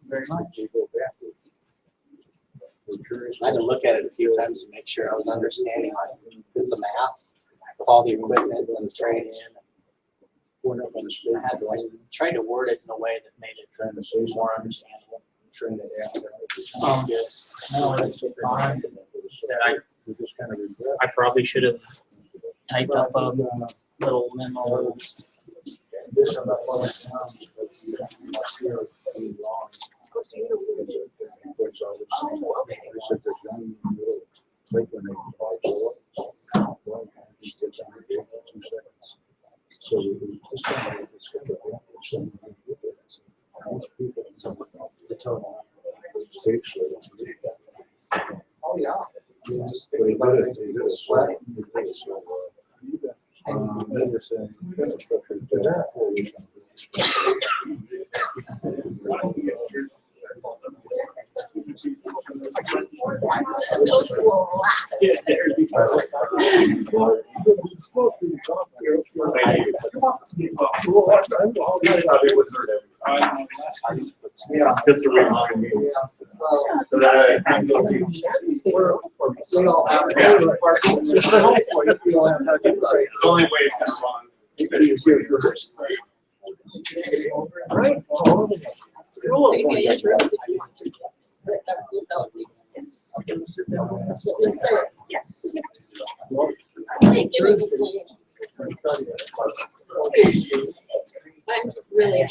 Very much. I had to look at it a few times to make sure I was understanding because the math, all the equipment and the trade in. I had to like try to word it in a way that made it more understandable. No, that's fine. I probably should have typed up a little memo. The total. Oh, yeah. Yeah, just to remind me. Only way it's gonna run. Right. Just say it. Yes. I'm really.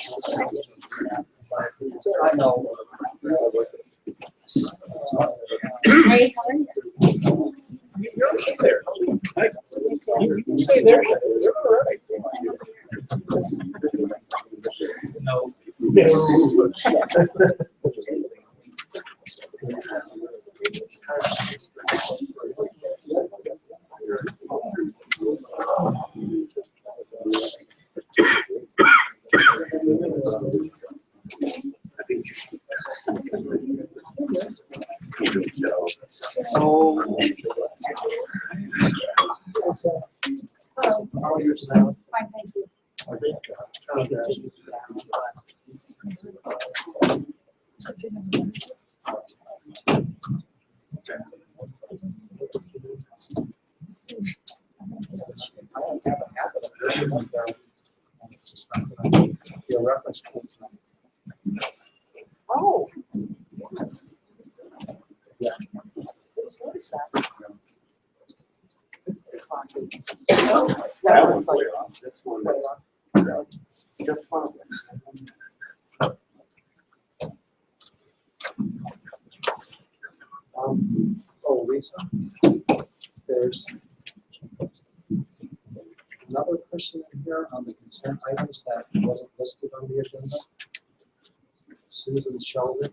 I know. Right, You're okay there. You can stay there. You're all right. No. How are you, Sam? fine, thank you. I think, I don't have a habit of doing that. Your reference points. Oh. Yeah. Notice that. That one's like, that's one that's just fun. Oh, Lisa, there's another person in here on the consent items that wasn't listed on the agenda. Susan Sheldon.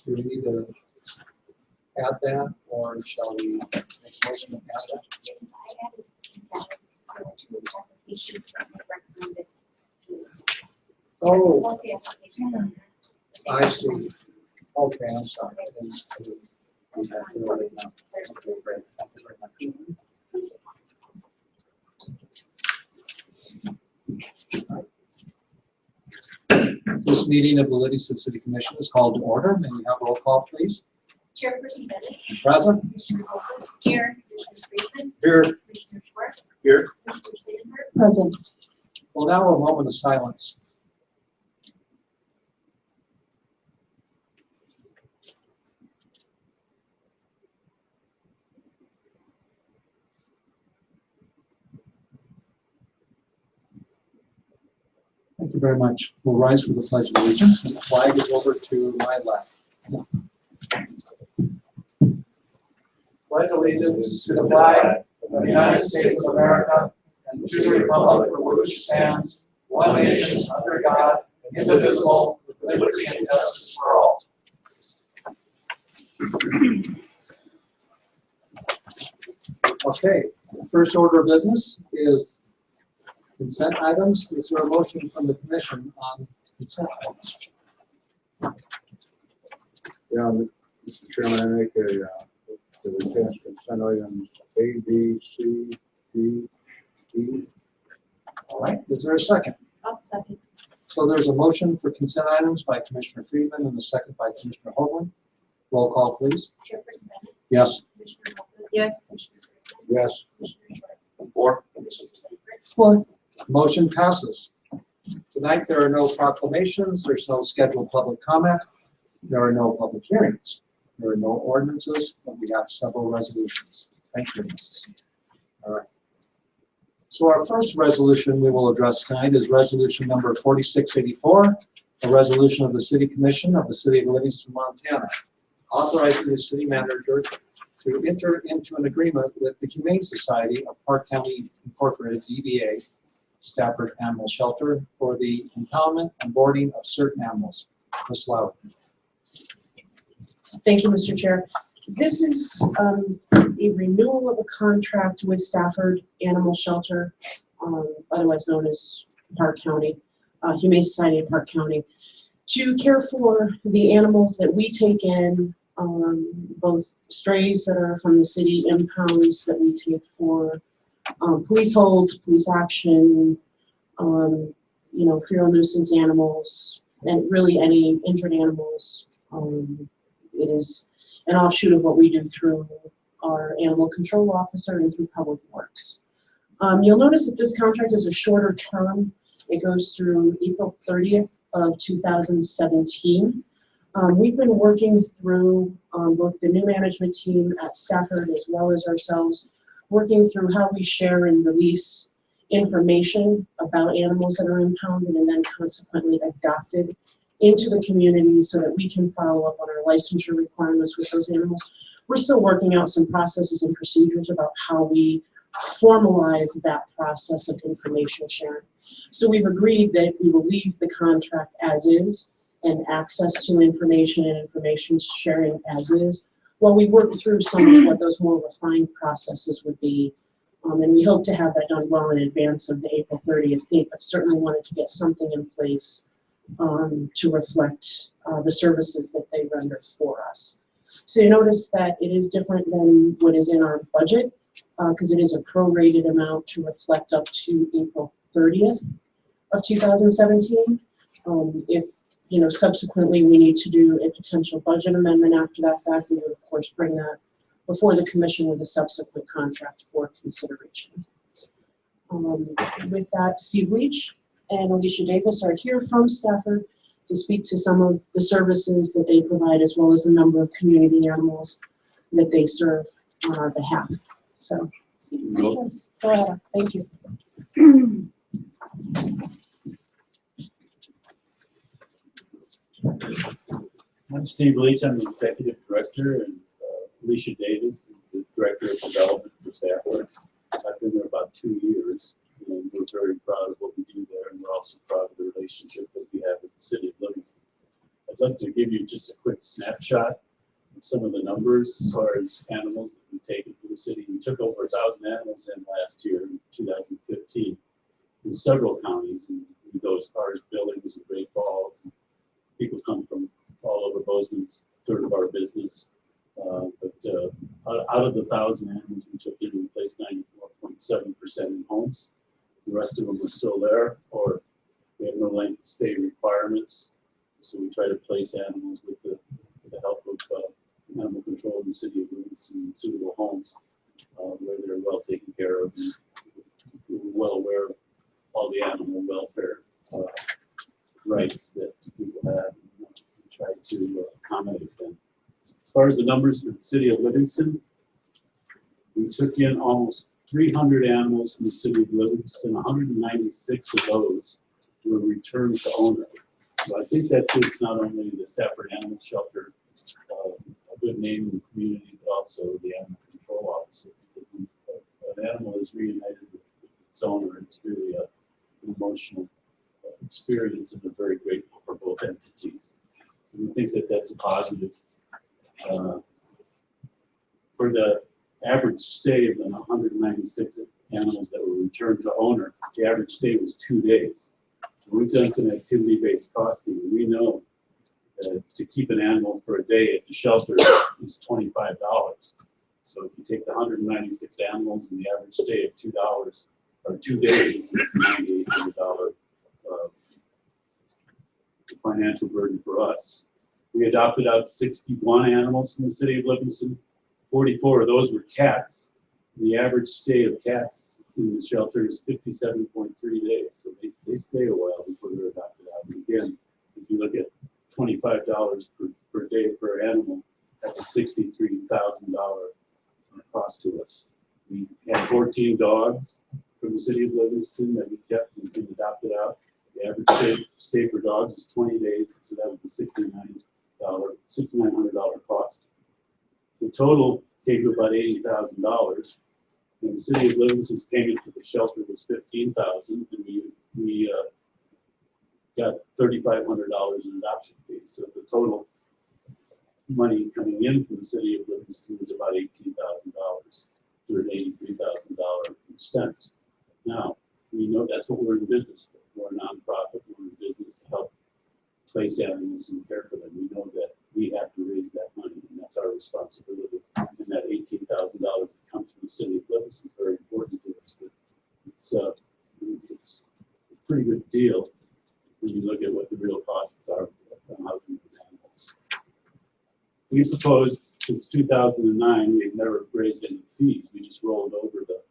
Do we need to add that, or shall we make a motion to add that? Oh, I see. Okay, I'm sorry. I didn't do that. No, right now. Great. Thank you very much. This meeting of the Livingston City Commission is called to order. May we have roll call, please? Chairperson Bennett. Present. Commissioner Holford. Here. Commissioner Friedman. Here. Commissioner Schwartz. Here. Commissioner Sandberg. Present. Well, now a moment of silence. Thank you very much. We'll rise for the Pledge of Allegiance, and the flag is over to my left. Pledge allegiance to the flag of the United States of America and to the republic for which it stands, one nation under God, indivisible, with liberty and justice for all. Okay, first order of business is consent items. Is there a motion from the commission on consent items? Yeah, Mr. Chairman, I make a request consent items A, B, C, Is there a second? I'll second. So there's a motion for consent items by Commissioner Friedman and a second by Commissioner Hoagland. Roll call, please. Chairperson Bennett? Yes. Commissioner Hopper? Yes. Commissioner Friedman? Yes. Commissioner Schwartz? Or Commissioner Seibert? Four. Motion passes. Tonight, there are no proclamations, there's no scheduled public comment, there are no public hearings, there are no ordinances, but we have several resolutions. Thank you. All right. So our first resolution we will address tonight is resolution number 4684, a resolution of the City Commission of the City of Livingston, Montana, authorizing the city manager to enter into an agreement with the Humane Society of Park County Incorporated, DBA, Stafford Animal Shelter, for the impoundment and boarding of certain animals. Ms. Lauer. Thank you, Mr. Chair. This is a renewal of a contract with Stafford Animal Shelter, otherwise known as Park County, Humane Society of Park County, to care for the animals that we take in, both strays that are from the city, impounds that we take for police holds, police action, feral nuisance animals, and really any injured animals. It is an offshoot of what we do through our animal control officer and through public works. You'll notice that this contract is a shorter term. It goes through April 30th of 2017. We've been working through both the new management team at Stafford as well as ourselves, working through how we share and release information about animals that are impounded and then consequently adopted into the community so that we can follow up on our licensure requirements with those animals. We're still working out some processes and procedures about how we formalize that process of information sharing. So we've agreed that we will leave the contract as is and access to information and information sharing as is, while we work through some of what those more refined processes would be. And we hope to have that done well in advance of the April 30th date, but certainly wanted to get something in place to reflect the services that they render for us. So you notice that it is different than what is in our budget, because it is a prorated amount to reflect up to April 30th of 2017. If subsequently we need to do a potential budget amendment after that fact, we would of course bring that before the commission with a subsequent contract for consideration. With that, Steve Leach and Alicia Davis are here from Stafford to speak to some of the services that they provide, as well as the number of community animals that they serve on our behalf. So, Steve, go ahead. Thank you. I'm Steve Leach, I'm the Executive Director, and Alicia Davis is the Director of Development for Stafford. I've been there about 2 years, and we're very proud of what we do there, and we're also proud of the relationship that we have with the City of Livingston. I'd like to give you just a quick snapshot of some of the numbers as far as animals that we've taken to the city. We took over 1,000 animals in last year, in 2015, in several counties, and we go as far as Billings and Great Falls. And people come from all over Bozeman's third of our business. Out of the 1,000 animals we took in, we placed 94.7% in homes. The rest of them are still there, or we have no length of stay requirements. So we try to place animals with the help of animal control in the city of Livingston in suitable homes where they're well taken care of. And we're well aware of all the animal welfare rights that people have, and try to accommodate them. As far as the numbers for the city of Livingston, we took in almost 300 animals from the city of Livingston. 196 of those were returned to owner. So I think that gives not only the Stafford Animal Shelter a good name in the community, but also the animal control officer. When an animal is reunited with its owner, it's really an emotional experience, and we're very grateful for both entities. So we think that that's a positive. For the average stay of the 196 animals that were returned to owner, the average stay was 2 days. We've done some activity-based costing, and we know that to keep an animal for a day at the shelter is $25. So if you take the 196 animals and the average stay of $2 or 2 days, it's $9,800 financial burden for us. We adopted out 61 animals from the city of Livingston. 44 of those were cats. The average stay of cats in the shelter is 57.3 days, so they stay a while before they're adopted out. And again, if you look at $25 per day per animal, that's a $63,000 cost to us. We had 14 dogs from the city of Livingston that we kept and been adopted out. The average stay for dogs is 20 days, so that was a $6,900 cost. The total came to about $80,000. And the city of Livingston's payment to the shelter was $15,000, and we got $3,500 in adoption fees. So the total money coming in from the city of Livingston was about $18,000 to an $83,000 expense. Now, we know that's what we're in business for. We're a nonprofit. We're in business to help place animals and care for them. We know that we have to raise that money, and that's our responsibility. And that $18,000 that comes from the city of Livingston is very important to us. But it's a pretty good deal when you look at what the real costs are on housing these animals. We proposed since 2009, we've never raised any fees. We just rolled over the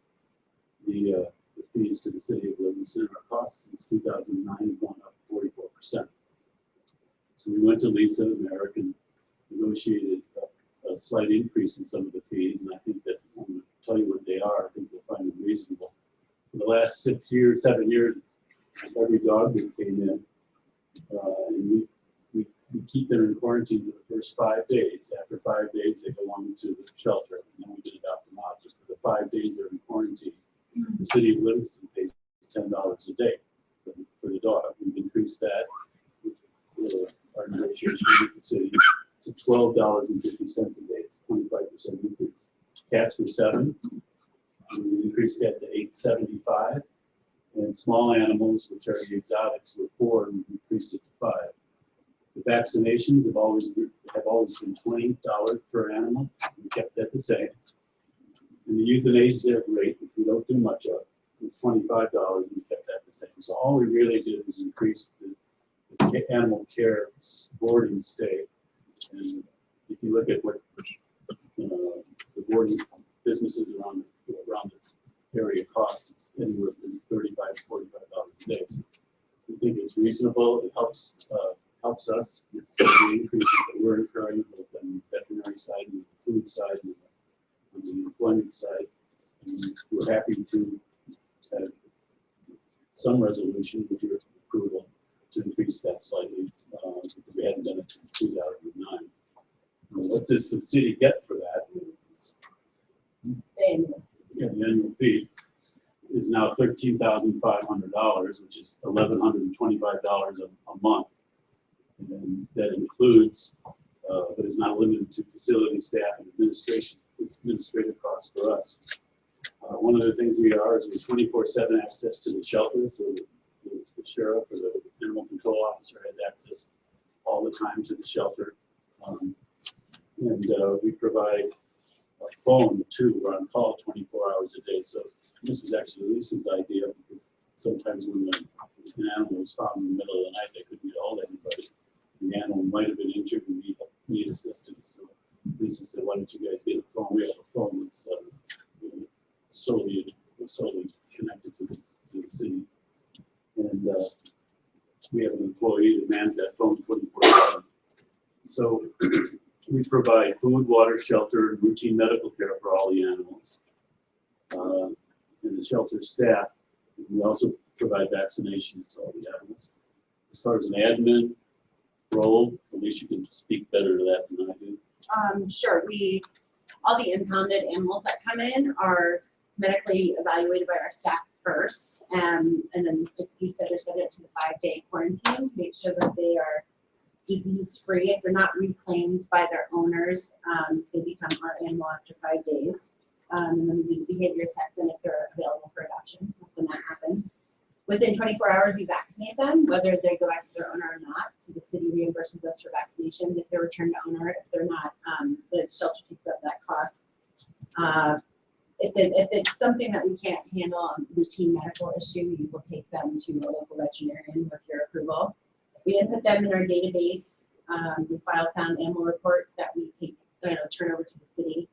fees to the city of Livingston. Our costs since 2009 have gone up 44%. So we went to Lisa and Merrick and negotiated a slight increase in some of the fees, and I think that I'm going to tell you what they are. I think you'll find them reasonable. For the last 7 years, every dog that came in, and we keep them in quarantine for the first 5 days. After 5 days, they belong to the shelter, and then we did adopt them out. Just for the 5 days they're in quarantine, the city of Livingston pays $10 a day for the dog. We've increased that with our negotiation with the city to $12.50 a day. It's 25% increase. Cats were $7. We increased that to $8.75. And small animals, which are the exotics, were $4, and we increased it to $5. The vaccinations have always been $20 per animal. We kept that the same. And the euthanasia rate, which we don't do much of, is $25. We kept that the same. So all we really did was increase the animal care boarding stay. And if you look at what the boarding businesses around the area cost, it's anywhere from $35 to $45 a day. So we think it's reasonable. It helps us. It's the increases that we're incurring both on the veterinary side and the food side and on the employment side. And we're happy to have some resolution with your approval to increase that slightly, because we haven't done it since 2009. What does the city get for that? Yeah, the annual fee is now $13,500, which is $1,125 a month. And that includes, but is not limited to facility staff and administration. It's administrative costs for us. One of the things we are is with 24/7 access to the shelter, so the sheriff or the animal control officer has access all the time to the shelter. And we provide a phone too. We're on call 24 hours a day. So this was actually Lisa's idea, because sometimes when an animal was found in the middle of the night, they couldn't get hold of anybody. The animal might have been injured and need assistance. So Lisa said, "Why don't you guys get a phone?" We have a phone that's solely connected to the city, and we have an employee that mans that phone 24/7. So we provide food, water, shelter, and routine medical care for all the animals. And the shelter staff, we also provide vaccinations to all the animals. As far as an admin role, at least you can speak better to that than I do. Sure. All the impounded animals that come in are medically evaluated by our staff first, and then like Steve said, they're subject to the 5-day quarantine to make sure that they are disease-free. If they're not reclaimed by their owners, they become our animal after 5 days. And then we do behavior assessment if they're available for adoption. That's when that happens. Within 24 hours, we vaccinate them, whether they go back to their owner or not. So the city reimburses us for vaccination if they're returned to owner. If they're not, the shelter takes up that cost. If if it's something that we can't handle on routine medical issue, we will take them to a local veterinarian with your approval. We input them in our database. We file found animal reports that we turn over to the city.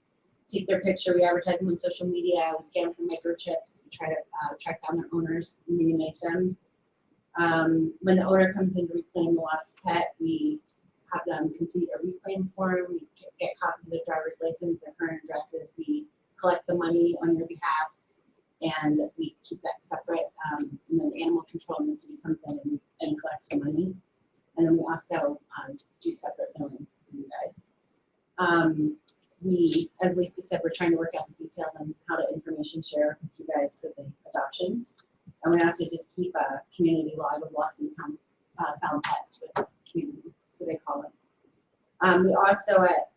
Take their picture, we advertise them on social media, we scan for microchips, we try to track down their owners and reunite them. When the owner comes in to reclaim the lost pet, we have them complete a reclaim form, we get copies of their driver's license, their current addresses, we collect the money on your behalf, and we keep that separate. And then the animal control in the city comes in and collects the money. And then we also do separate billing for you guys. We, as Lisa said, we're trying to work out the details on how to information share with you guys for the adoptions. And we also just keep a community log of lost and found pets with the community, so they call us. We also, at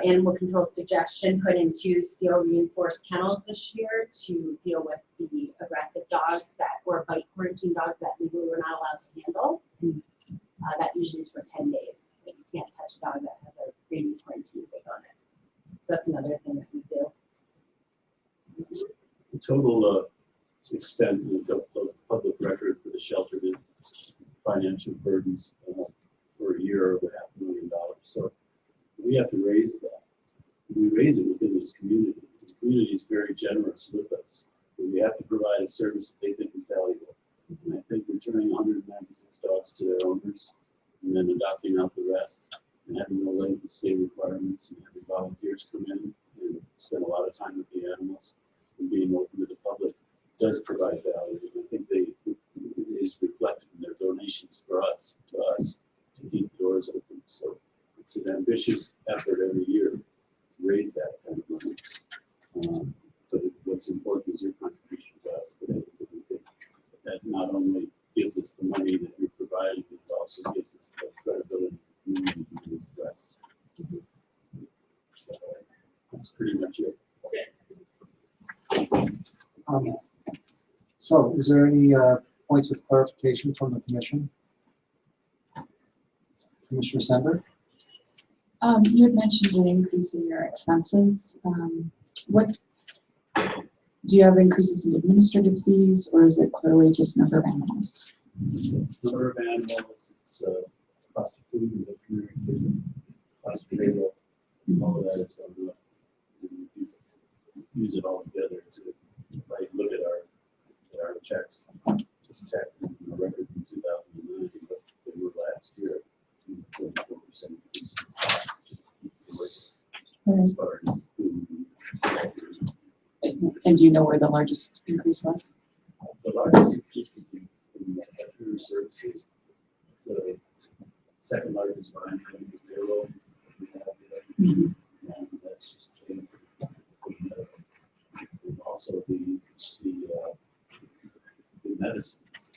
animal control suggestion, put in 2 steel reinforced kennels this year to deal with the aggressive dogs or bite quarantine dogs that legally we're not allowed to handle. And, that usually is for 10 days. Like, you can't touch a dog that has a rabies quarantine big on it. So that's another thing that we do. The total expense, and it's a public record for the shelter, the financial burdens for a year over $500,000. So we have to raise that. We raise it within this community. The community is very generous with us. But we have to provide a service that they think is valuable. And I think returning 196 dogs to their owners and then adopting out the rest and having no length of stay requirements and having volunteers come in and spend a lot of time with the animals and being open to the public does provide value. And I think it is reflected in their donations to us to keep the doors open. So it's an ambitious effort every year to raise that kind of money. But what's important is your contribution to us today. That not only gives us the money that you're providing, but it also gives us the credibility in the community to do this best. That's pretty much it. So is there any points of clarification from the commission? Commissioner Sender? You had mentioned an increase in your expenses. What do you have increases in administrative fees, or is it clearly just number of animals? It's number of animals, it's cost of food, and veterinary, cost of payroll, all of that is going up. You use it all together to look at our checks, just taxes and the records in 2009, but they were last year, 44% increase in costs just to keep the work as far as food. And do you know where the largest increase was? The largest increase was in veterinary services. It's the second largest line item in payroll. And that's just also the medicines.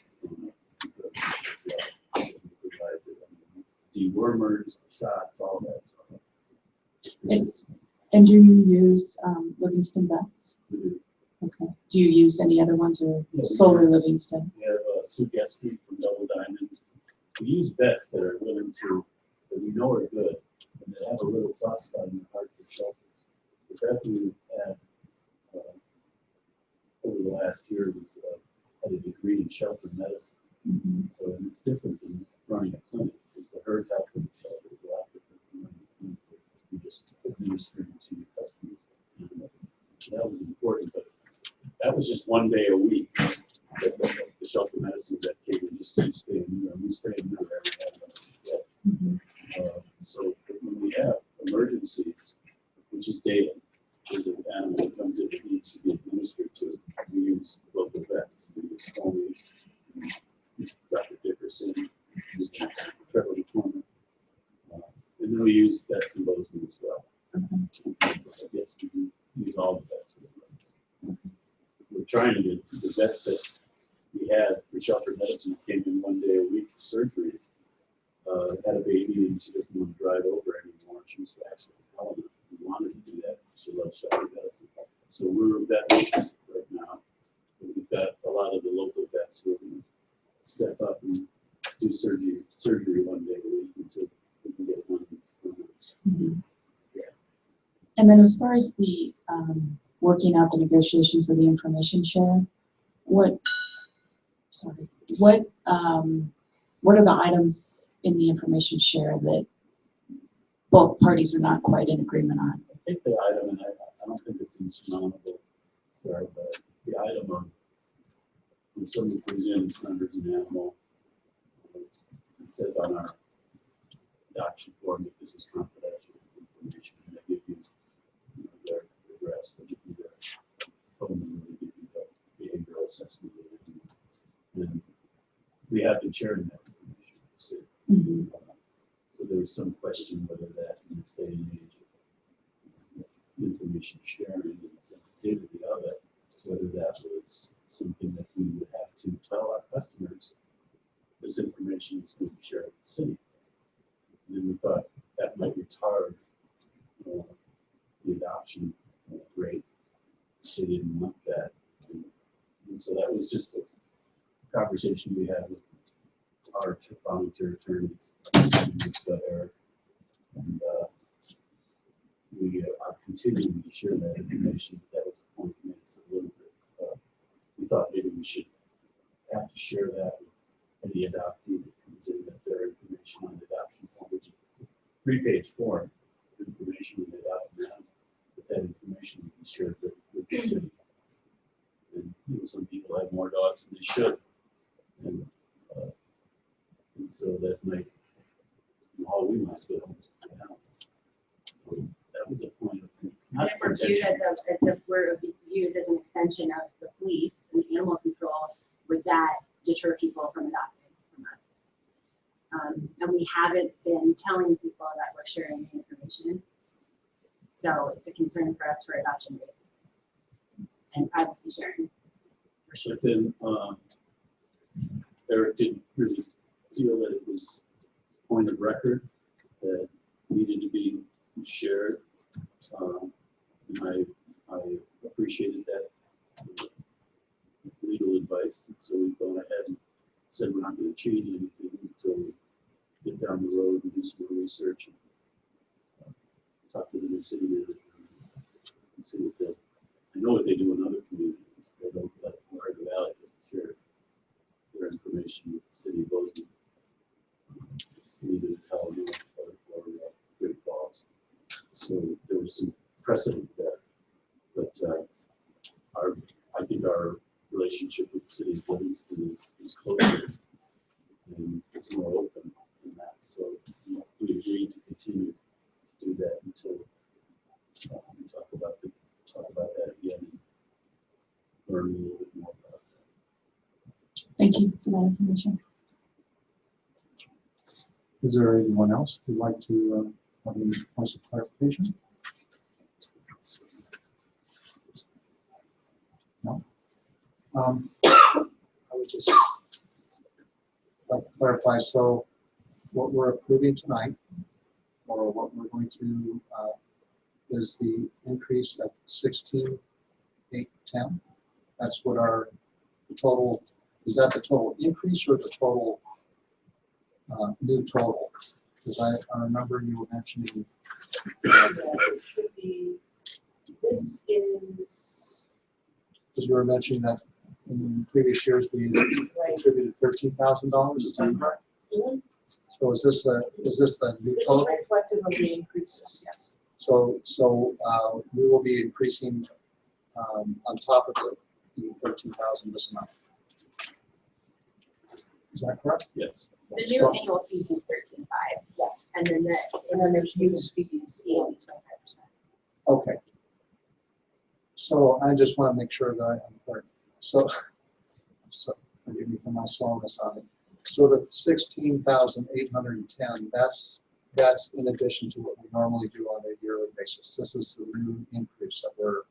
Dewormers, shots, all that. And do you use Livingston vets? Okay. Do you use any other ones, or solely Livingston? We have Sugeski from Double Diamond. We use vets that are willing to, that we know are good, and that have a little soft spot in their heart for shelters. The vet we had over the last year was had a degree in shelter medicine. So it's different than running a clinic, because the herd health in the shelter is a lot different than running a clinic. You just administer to your customers. So that was important, but that was just one day a week. The shelter medicine that came in just to stay in there. We sprayed in there every day. So when we have emergencies, which is daily, there's an animal that comes in that needs to be administered to, we use local vets. We use Tony, we use Dr. Dickerson, we use Trevor McCormick. And then we use vets in Bozeman as well. Yes, we use all the vets. We're trying to, the vet that we had for shelter medicine came in one day a week for surgeries, had a baby and she doesn't want to drive over anymore. She was actually telling her we wanted to do that. She loves shelter medicine. So we're vets right now. We've got a lot of the local vets who are going to step up and do surgery one day a week until we can get one that's permanent. And then as far as the working out the negotiations of the information share, what are the items in the information share that both parties are not quite in agreement on? I think the item, and I don't think it's insurmountable, sorry, but the item of when somebody comes in and surrenders an animal, it says on our adoption form that this is confidential information, and they give you, their address, they give you their phone number, they give you the behavioral assessment. And we have been sharing that information. So, so there was some question whether that in this day and age of information sharing and the sensitivity of it, whether that was something that we would have to tell our customers this information is going to be shared with the city. And then we thought that might retard the adoption rate. They didn't want that. And so that was just a conversation we had with our volunteer attorneys, Eric, and we are continuing to share that information. That was a point that made us a little bit. We thought maybe we should have to share that with any adoptee that comes in, that their information on the adoption form, which is a 3-page form, information on the adoption, but that information will be shared with the city. And some people have more dogs than they should. And so that might, all we might get almost that was a point of And if we're viewed as we're viewed as an extension of the police and animal control, would that deter people from adopting from us? And we haven't been telling people that we're sharing the information. So it's a concern for us for adoption rates and privacy sharing. But then Eric didn't really feel that it was a point of record that needed to be shared. And I appreciated that legal advice. And so we've gone ahead and said we're not going to change anything until we get down the road and do some more research and talk to the new city manager and see what they'll. I know what they do in other communities. They don't let the Valley doesn't share their information with the city of Bozeman. Neither is Hallelujah or Great Falls. So there was some precedent there. But I think our relationship with the city of Livingston is closer and it's more open than that. So we agreed to continue to do that until we talk about that again and learn a little bit more about that. Thank you for that information. Is there anyone else who'd like to have any points of clarification? No? I would just like to clarify, so what we're approving tonight, or what we're going to, is the increase at 16,810. That's what our total, is that the total increase or the total new total? Because I remember you were mentioning. It should be, this is. Because you were mentioning that in previous years we contributed $13,000. Is that correct? So is this the new This is total? reflective of the increases, yes. So we will be increasing on top of the 13,000 this month. Is that correct? Yes. The new annual fee is 13.5, and then there's use fees, 25%. Okay. So I just want to make sure that I'm clear. So forgive me for my slowness on it. So the 16,810, that's in addition to what we normally do on a yearly basis. This is the new increase that we're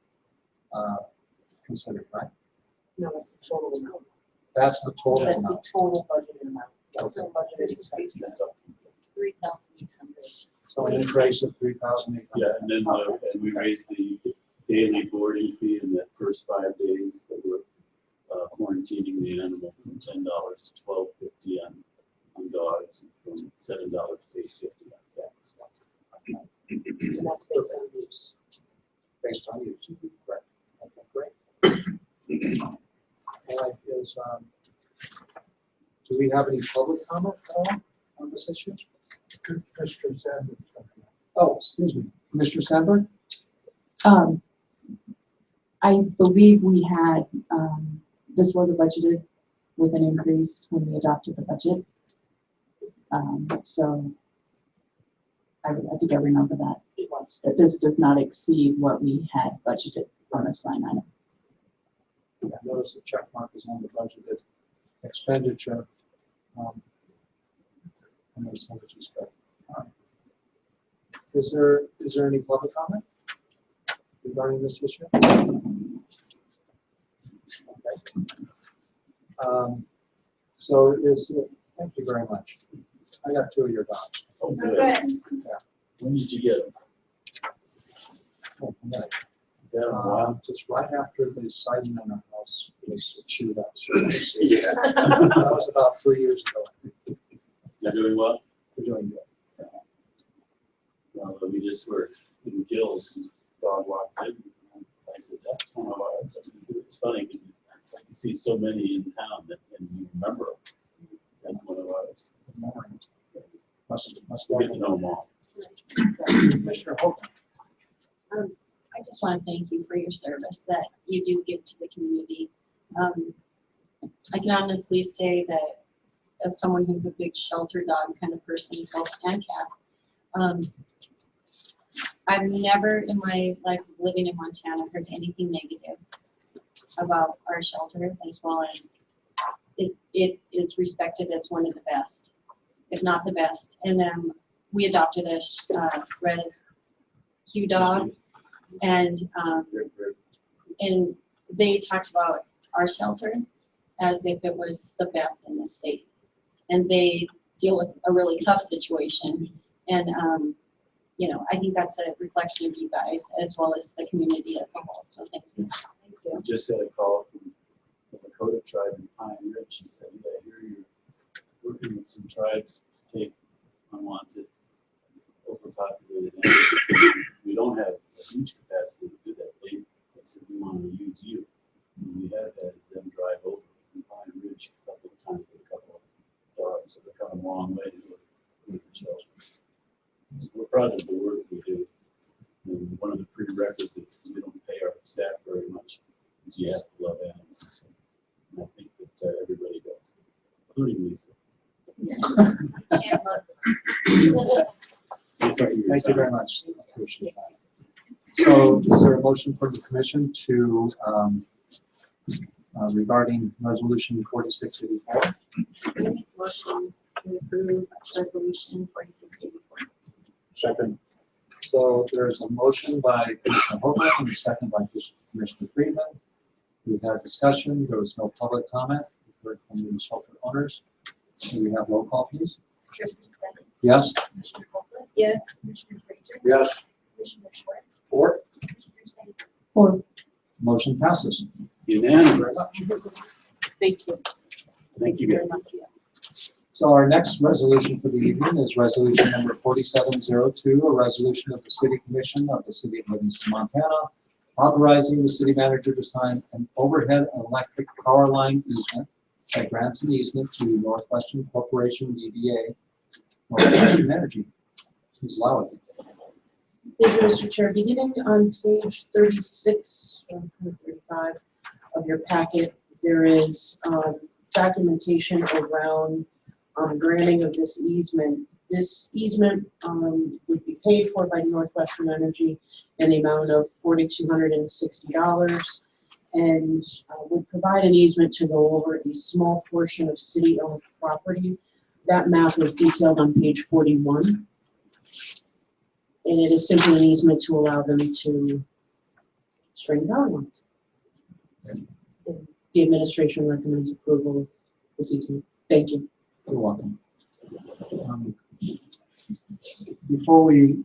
considering, right? No, it's the total amount. That's the total That's the amount. total budgeted amount. That's the Okay. budgeted expense. That's up 3,800. So an increase of 3,800. Yeah, and then and we raised the daily boarding fee in that first 5 days that we're quarantining the animal from $10 to $12.50 on dogs, and from $7 to $8.50 on cats. And that's based on use. Based on use, correct. All right, do we have any public comment at all on this issue? Commissioner Sandberg. Oh, excuse me, Commissioner Sandberg? I believe we had, this was budgeted with an increase when we adopted the budget. So I think I remember that. It was. That this does not exceed what we had budgeted on this line item. Yeah, notice the check mark is on the budgeted expenditure. And there's some which is good. Is there any public comment regarding this issue? Okay. So thank you very much. I got 2 of your dogs. Oh, good. When did you get them? Oh, right. Yeah, Just right after the siding on our house was chewed up. Yeah. That was about 3 years ago. They're doing well? We're doing good. Well, we just were in Gills and dog walked in. And I said, that's one of ours. It's funny, you see so many in town and you remember them. That's one of ours. Must We get to know them all. Commissioner Holcomb. I just want to thank you for your service that you do give to the community. I can honestly say that as someone who's a big shelter dog kind of person, both and cats, I've never in my life living in Montana heard anything negative about our shelter, as well as it is respected as one of the best, if not the best. And we adopted a res Q dog, and they talked about our shelter as if it was the best in the state. And they deal with a really tough situation. And, you know, I think that's a reflection of you guys as well as the community as a whole. So thank you. Thank you. I just got a call from the Dakota tribe in Pine Ridge. She said, yeah, I hear you're working with some tribes to take unwanted, overpopulated animals. We don't have a huge capacity to do that. They said, we want to use you. And we have had them drive over from Pine Ridge a couple of times with a couple of dogs. So they're coming a long way to work with the shelter. So we're proud of the work we do. And one of the prerequisites, we don't pay our staff very much, is you have to love animals. And I think that everybody does, including Lisa. Thank you very much. Appreciate that. So is there a motion for the commission to regarding resolution 4684? Motion to approve resolution 4684. Second. So there's a motion by Commissioner Holcomb and a second by Commissioner Friedman. We had discussion. There was no public comment. We heard from the shelter owners. Do we have roll call, please? Commissioner Spence? Yes. Commissioner Copeland? Yes. Commissioner Frazier? Yes. Commissioner Schwartz? 4. Commissioner Sandberg? 4. Motion passes. Unanimous. Thank you. Thank you, very guys. much. So our next resolution for the evening is resolution number 4702, a resolution of the City Commission of the City of Livingston, Montana, authorizing the city manager to sign an overhead electric power line easement by grants and easement to Northwestern Corporation DBA, Northwestern Energy. Please allow it. Thank you, Mr. Chair. Beginning on page 36 or 35 of your packet, there is documentation around granting of this easement. This easement would be paid for by Northwestern Energy in the amount of $4,260 and would provide an easement to go over a small portion of city-owned property. That map is detailed on page 41. And it is simply an easement to allow them to string power lines. The administration recommends approval of this easement. Thank you. You're welcome. Before we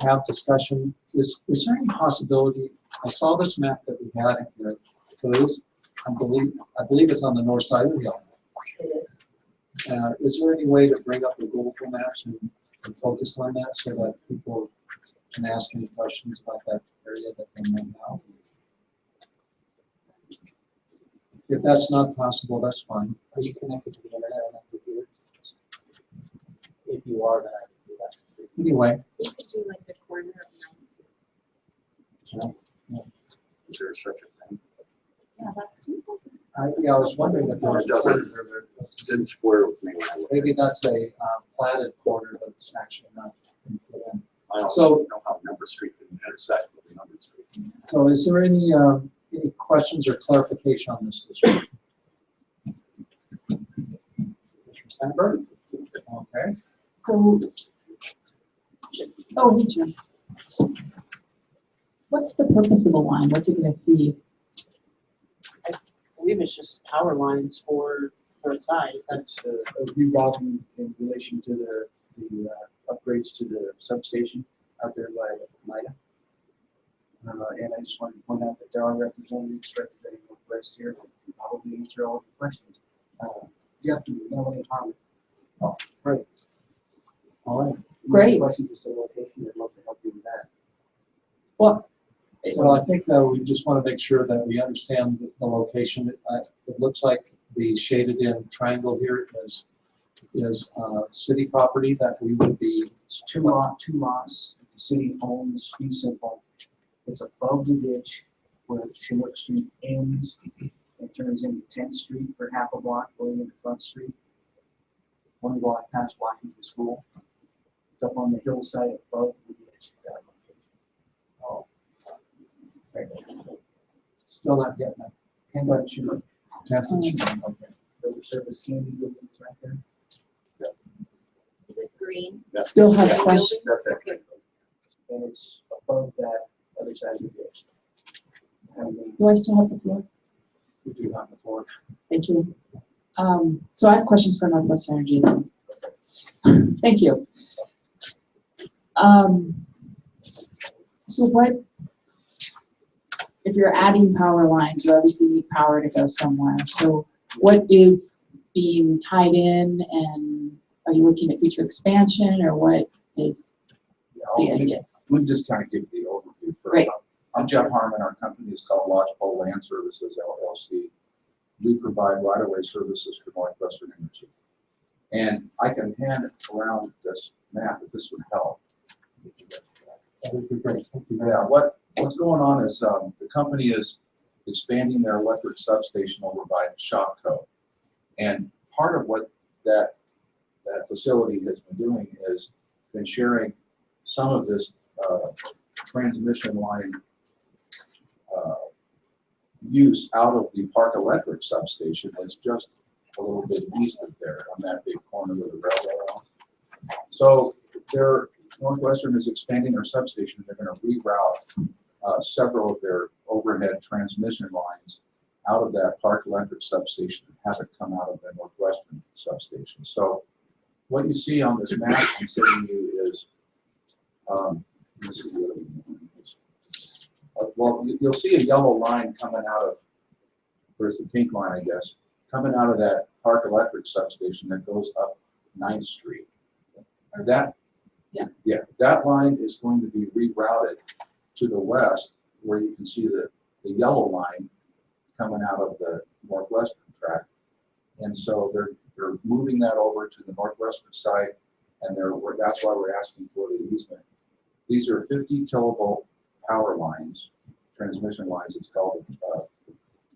have discussion, is there any possibility, I saw this map that we had in here, please. I believe it's on the north side of the hill. It is. Is there any way to bring up the Google maps and focus on that so that people can ask any questions about that area that they might know? If that's not possible, that's fine. Are you connected to the internet on that computer? If you are, then I can do that. Anyway, You could do like the corner of Is there such a thing? yeah, that's. I was wondering if there It was. doesn't, didn't square with me when I looked. Maybe that's a platted corner, but it's actually not. I don't So- know how number street can intersect with the number street. So is there any questions or clarification on this issue? Mr. Sandberg? Okay. So, oh, hey, Jim. What's the purpose of the line? What's it gonna feed? I believe it's just power lines for the side. That's That's a rerouting in relation to the upgrades to the substation out there by Mida. And I just wanted to point out that there are representatives representing Northwest here who can probably answer all the questions. Jeff, do you know any harm? Oh, great. All right. Great. Questions as to location, I'd love to help you with that. Well, I think we just want to make sure that we understand the location. It looks like the shaded in triangle here is city property that we would be. It's two lots, the city owns, fee simple. It's above the ditch where Chinook Street ends. It turns into 10th Street for half a block going into Front Street. 1 block past Washington School. It's up on the hillside above the ditch. Oh. Still not getting it. And but Chinook, Okay. the service candy buildings right there. Is it green? That's- Still has that's- questions. That's Okay. it. And it's above that other side of the ditch. Do I still have the floor? We do have the floor. Thank you. So I have questions for Northwest Energy then. Thank you. So what, if you're adding power lines, you obviously need power to go somewhere. So what is being tied in, and are you looking at future expansion, or what is the idea? We just kind of give the overview first. Great. I'm Jeff Harmon. Our company is called Lodgepole Land Services LLC. We provide right-of-way services for Northwestern Energy. And I can hand around this map if this would help. That would be great. Thank you. Yeah, what's going on is the company is expanding their electric substation over by Shopco. And part of what that facility has been doing is been sharing some of this transmission line use out of the Park Electric substation is just a little bit east of there on that big corner where the railroad on. So Northwestern is expanding their substation. They're going to reroute several of their overhead transmission lines out of that Park Electric substation and have it come out of the Northwestern substation. So what you see on this map I'm sending you is, this is the other one. Well, you'll see a yellow line coming out of, where's the pink line, I guess, coming out of that Park Electric substation that goes up 9th Street. That line is going to be rerouted to the west, where you can see the yellow line coming out of the Northwestern track. And so they're moving that over to the Northwestern side, and that's why we're asking for the easement. These are 50 kilovolt power lines, transmission lines. It's called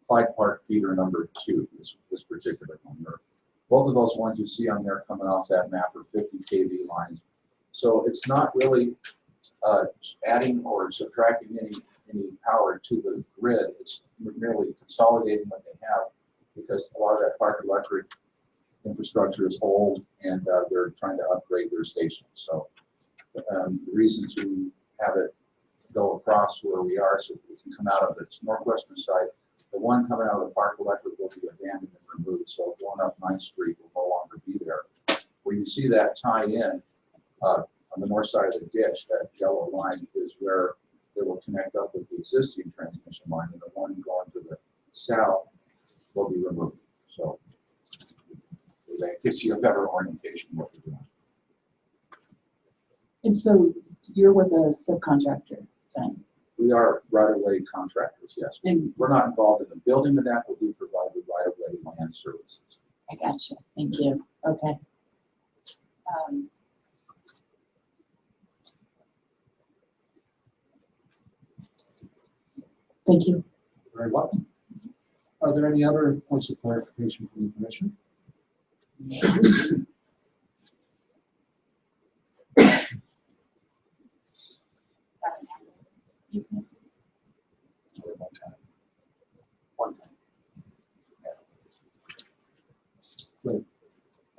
Clyde Park feeder number 2, this particular one. Both of those ones you see on there coming off that map are 50 kV lines. So it's not really adding or subtracting any power to the grid. It's merely consolidating what they have, because a lot of that Park Electric infrastructure is old, and they're trying to upgrade their station. So the reason to have it go across where we are, so we can come out of the Northwestern side. The one coming out of the Park Electric will be abandoned and removed, so going up 9th Street will no longer be there. Where you see that tie in on the north side of the ditch, that yellow line is where they will connect up with the existing transmission line, and the one going to the south will be removed. So that gives you a better orientation of what we're doing. And so you're with a subcontractor then? We are right-of-way contractors, yes. And We're not involved in the building of that, but we provide the line services. I gotcha. Thank you. Okay. Thank you. Very welcome. Are there any other points of clarification from the commission? One time. Good.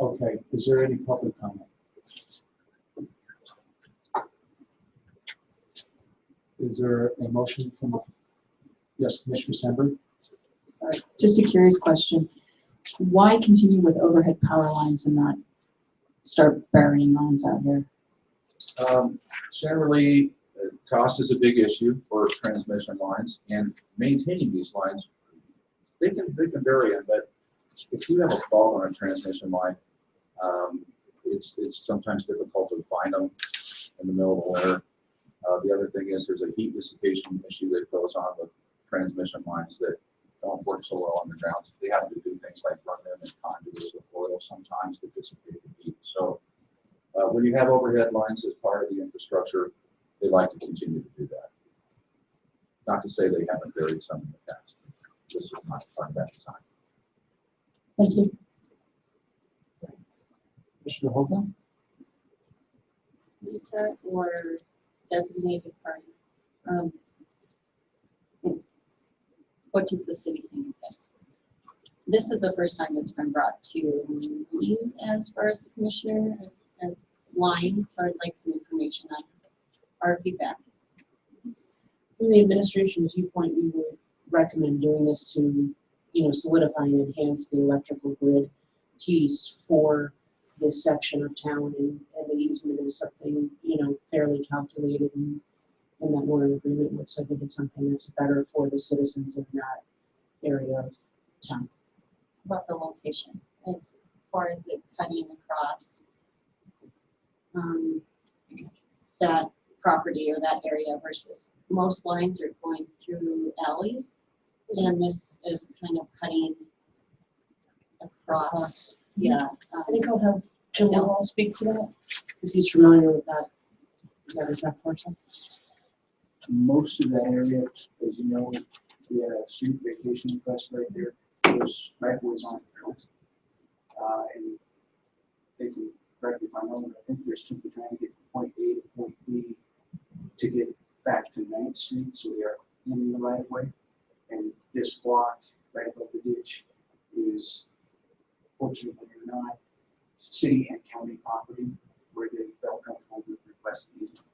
Okay, is there any public comment? Is there a motion from, yes, Commissioner Sandberg? Sorry, just a curious question. Why continue with overhead power lines and not start burying lines out here? Generally, cost is a big issue for transmission lines, and maintaining these lines, they can vary, but if you have a fault on a transmission line, it's sometimes difficult to find them in the middle of the winter. The other thing is there's a heat dissipation issue that goes on with transmission lines that don't work so well underground. They have to do things like run them in conduits with oil sometimes to dissipate the heat. So when you have overhead lines as part of the infrastructure, they like to continue to do that. Not to say they haven't buried some in the past. This is not part of that design. Thank you. Commissioner Hogan? Lisa or designated party. What does the city think of this? This is the first time it's been brought to me as far as the commissioner and lines, so I'd like some information on our feedback. From the administration's viewpoint, we would recommend doing this to, solidify and enhance the electrical grid piece for this section of town, and the easement is something, fairly calculated and that we're in agreement with. So I think it's something that's better for the citizens in that area of town. About the location, as far as it cutting across that property or that area versus most lines are going through alleys, and this is kind of cutting across. Yeah. I think I'll have Jim Hall speak to that, because he's familiar with that exact parcel. Most of that area, as you know, the street vacation fest right there, those right ways on it. And they can correct me if I'm wrong, but I think they're simply trying to get from point A to point B to get back to 9th Street, so they are in the right of way. And this block right above the ditch is, fortunately or not, city and county property where they felt comfortable with requesting easement.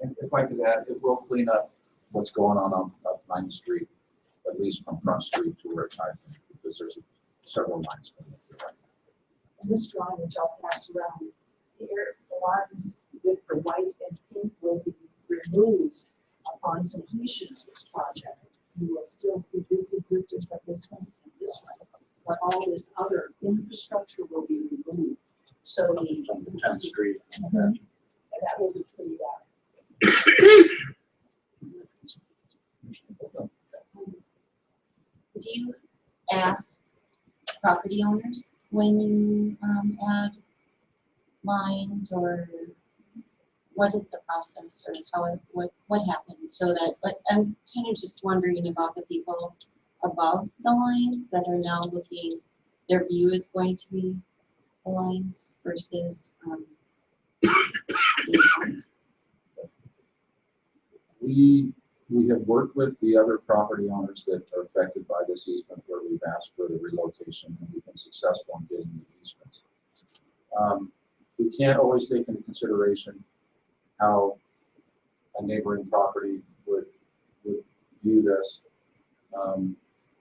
And if I could add, it will clean up what's going on up 9th Street, at least from Front Street to where it's high, because there's several lines going up. And this drawing, which I'll pass around here, the lines with the white and pink will be removed upon completion of this project. You will still see this existence of this one and this one, but all this other infrastructure will be removed. So From the 10th Street. and that will be cleaned out. Do you ask property owners when you add lines, or what is the process, or how what happens, so that, like, I'm kind of just wondering about the people above the lines that are now looking, their view is going to be the lines versus We have worked with the other property owners that are affected by this easement, where we've asked for the relocation, and we've been successful in getting the easements. We can't always take into consideration how a neighboring property would view this.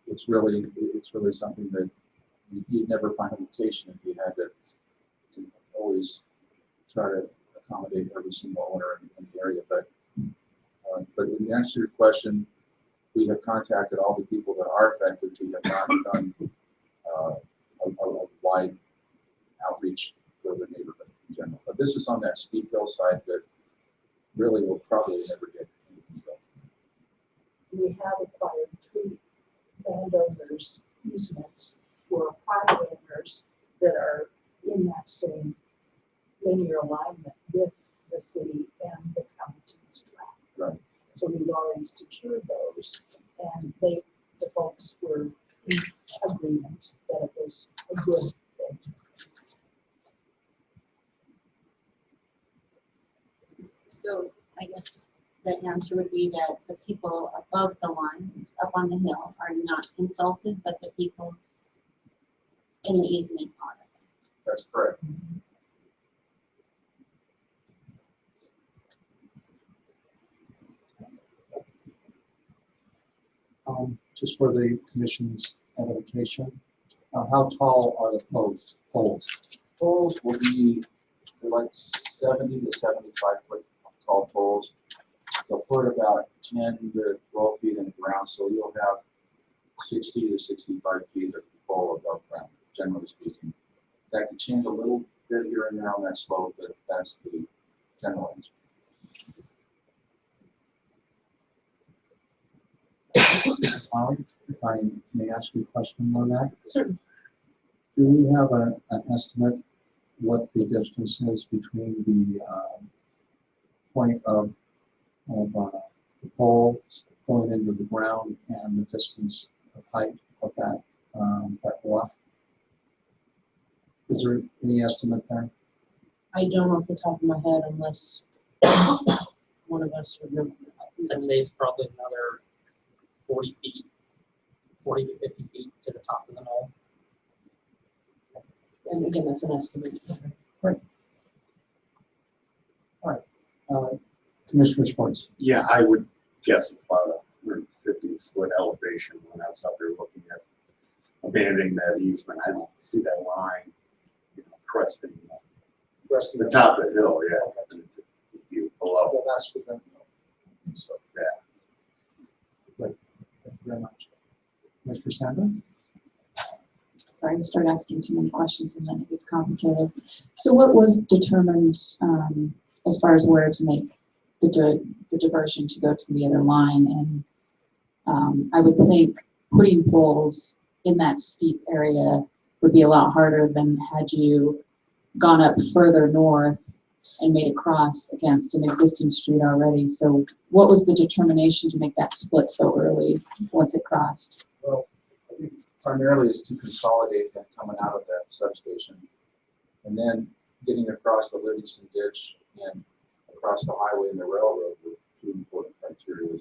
It's really something that you'd never find a location if you had to always try to accommodate every single owner in the area. But in answer to your question, we have contacted all the people that are affected. We have not done a wide outreach for the neighborhood in general. But this is on that steep hillside that really will probably never get anything built. We have acquired acres easements for private owners that are in that same linear alignment with the city and the county's tracks. Right. So we've already secured those, and the folks were in agreement that it was a good thing. So I guess the answer would be that the people above the lines, up on the hill, are not consulted, but the people in the easement are. That's correct. Just for the commission's edification, how tall are the poles? Poles will be like 70 to 75 foot tall poles. They'll put about 10 to 12 feet in the ground, so you'll have 60 to 65 feet of pole above ground, generally speaking. That can change a little bit here and there on that slope, but that's the general answer. If I may ask you a question on that, Certainly. do we have an estimate what the distance is between the point of the pole going into the ground and the distance of height of that bluff? Is there any estimate there? I don't know off the top of my head unless one of us would remember that. I'd say it's probably another 40 feet, 40 to 50 feet to the top of the knoll. And again, that's an estimate. Commissioner Sports. Yeah, I would guess it's about a 150-foot elevation when I was up there looking at abandoning that easement. I don't see that line, cresting the top of the hill, yeah. It'd be below. That's the So, yeah. Thank you very much. Mr. Sandra? Sorry to start asking too many questions and then it gets complicated. So what was determined as far as where to make the diversion to go to the other line? And I would think putting poles in that steep area would be a lot harder than had you gone up further north and made a cross against an existing street already. So what was the determination to make that split so early once it crossed? Well, I think primarily is to consolidate them coming out of that substation and then getting across the Livingston ditch and across the highway and the railroad were two important criteria.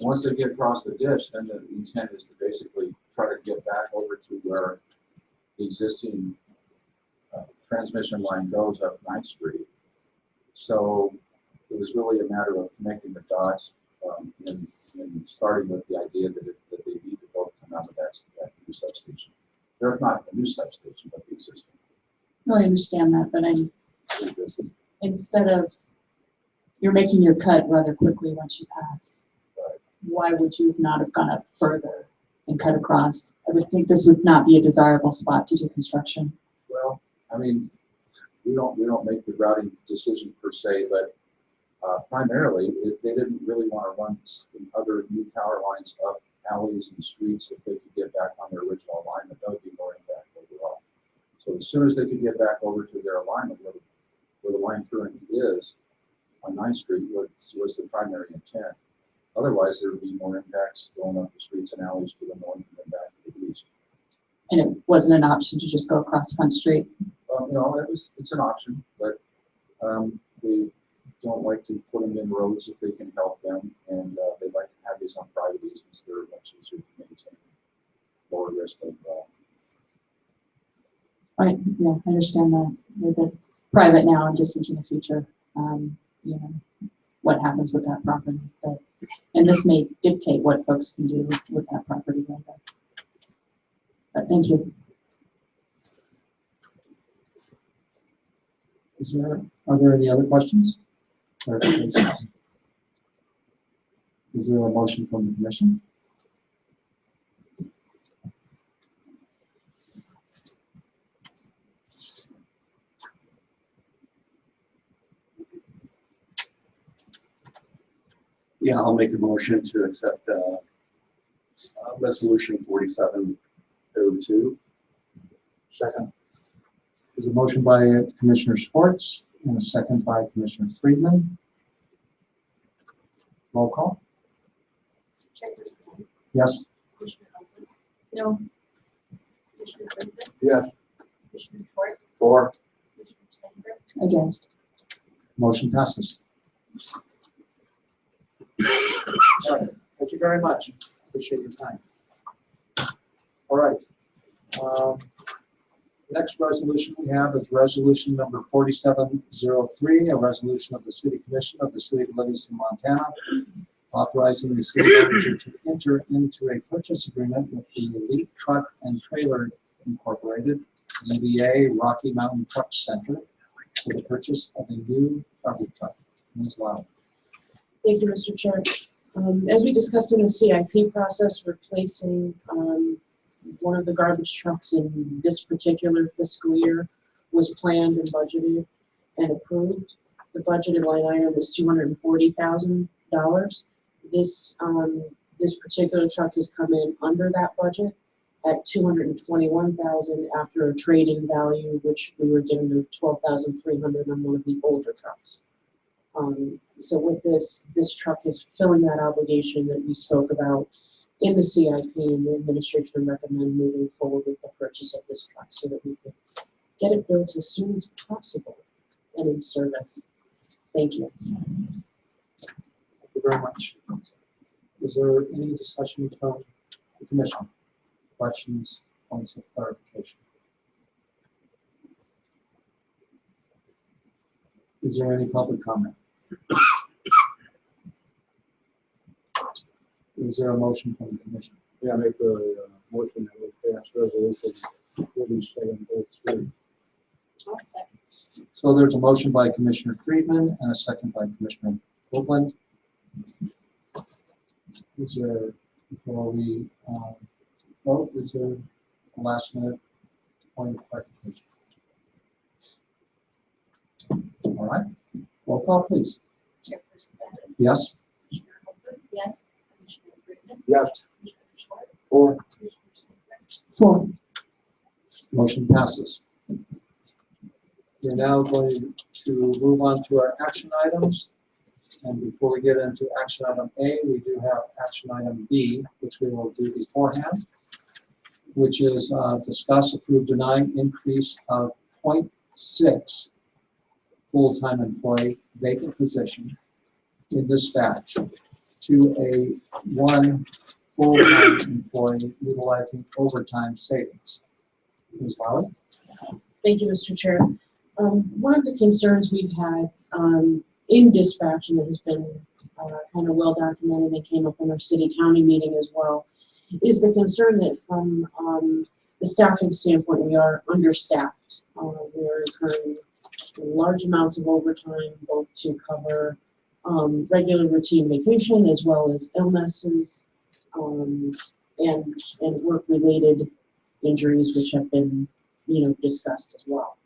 Once they get across the ditch, then the intent is to basically try to get back over to where the existing transmission line goes up 9th Street. So it was really a matter of connecting the dots and starting with the idea that they need to both come out of that new substation. They're not the new substation, but the existing. No, I understand that, but instead of, you're making your cut rather quickly once you pass. Why would you not have gone up further and cut across? I would think this would not be a desirable spot to do construction. Well, I mean, we don't make the routing decision per se, but primarily they didn't really want to run other new power lines up alleys and streets if they could get back on their original alignment. That would be more impact overall. So as soon as they could get back over to their alignment where the line current is on 9th Street was the primary intent. Otherwise, there would be more impacts going up the streets and alleys to the north and then back to the east. And it wasn't an option to just go across Front Street. No, it's an option, but they don't like to put them in roads if they can help them, and they like to have these on private easements. They're much easier to maintain, lower risk of. Right, yeah, I understand that. It's private now, I'm just thinking the future, what happens with that property. And this may dictate what folks can do with that property later. But thank you. Are there any other questions? Is there a motion from the commission? Yeah, I'll make a motion to accept Resolution 4702. Second. There's a motion by Commissioner Schwartz and a second by Commissioner Friedman. Roll call. Chairperson Knight, Yes. Commissioner Hopper, No. Commissioner Friedman, Yes. Commissioner Schwartz, Four. Commissioner Sandberg, Against. Motion passes. All right, thank you very much. Appreciate your time. All right. Next resolution we have is resolution number 4703, a resolution of the City Commission of the City of Livingston, Montana, authorizing the city manager to enter into a purchase agreement with the Elite Truck and Trailer Incorporated, DBA Rocky Mountain Truck Center, for the purchase of a new garbage truck. Ms. Lau. Thank you, Mr. Chair. As we discussed in the CIP process, replacing one of the garbage trucks in this particular fiscal year was planned and budgeted and approved. The budgeted line item was $240,000. This particular has come in under that budget at $221,000 after a trade-in value, which we were given of $12,300 on one of the older trucks. So with this truck is filling that obligation that we spoke about in the CIP, and the administration recommend moving forward with the purchase of this truck so that we can get it built as soon as possible and in service. Thank you. Thank you very much. Is there any discussion from the commission? Questions, points of clarification? Is there any public comment? Is there a motion from the commission? Yeah, make a motion that we pass resolution 4703. I'll second. So there's a motion by Commissioner Friedman and a second by Commissioner Copeland. Is there, before we vote, is there a last minute point of clarification? All right, roll call please. Chairperson Bennett, Yes? Commissioner Hopper, yes, Commissioner Friedman, Yes. Commissioner Schwartz, Four. Commissioner Sandberg, 4. Motion passes. We're now going to move on to our action items. And before we get into action item A, we do have action item B, which we will do beforehand, which is discuss, approve, deny increase of 0.6 full-time employee vacant position in dispatch to a 1 full-time employee utilizing overtime savings. Ms. Lally? Thank you, Mr. Chair. One of the concerns we've had in dispatch, and it has been kind of well documented and came up in our city-county meeting as well, is the concern that from the staffing standpoint, we are understaffed. We are incurring large amounts of overtime, both to cover regular routine vacation as well as illnesses and work-related injuries, which have been, discussed as well.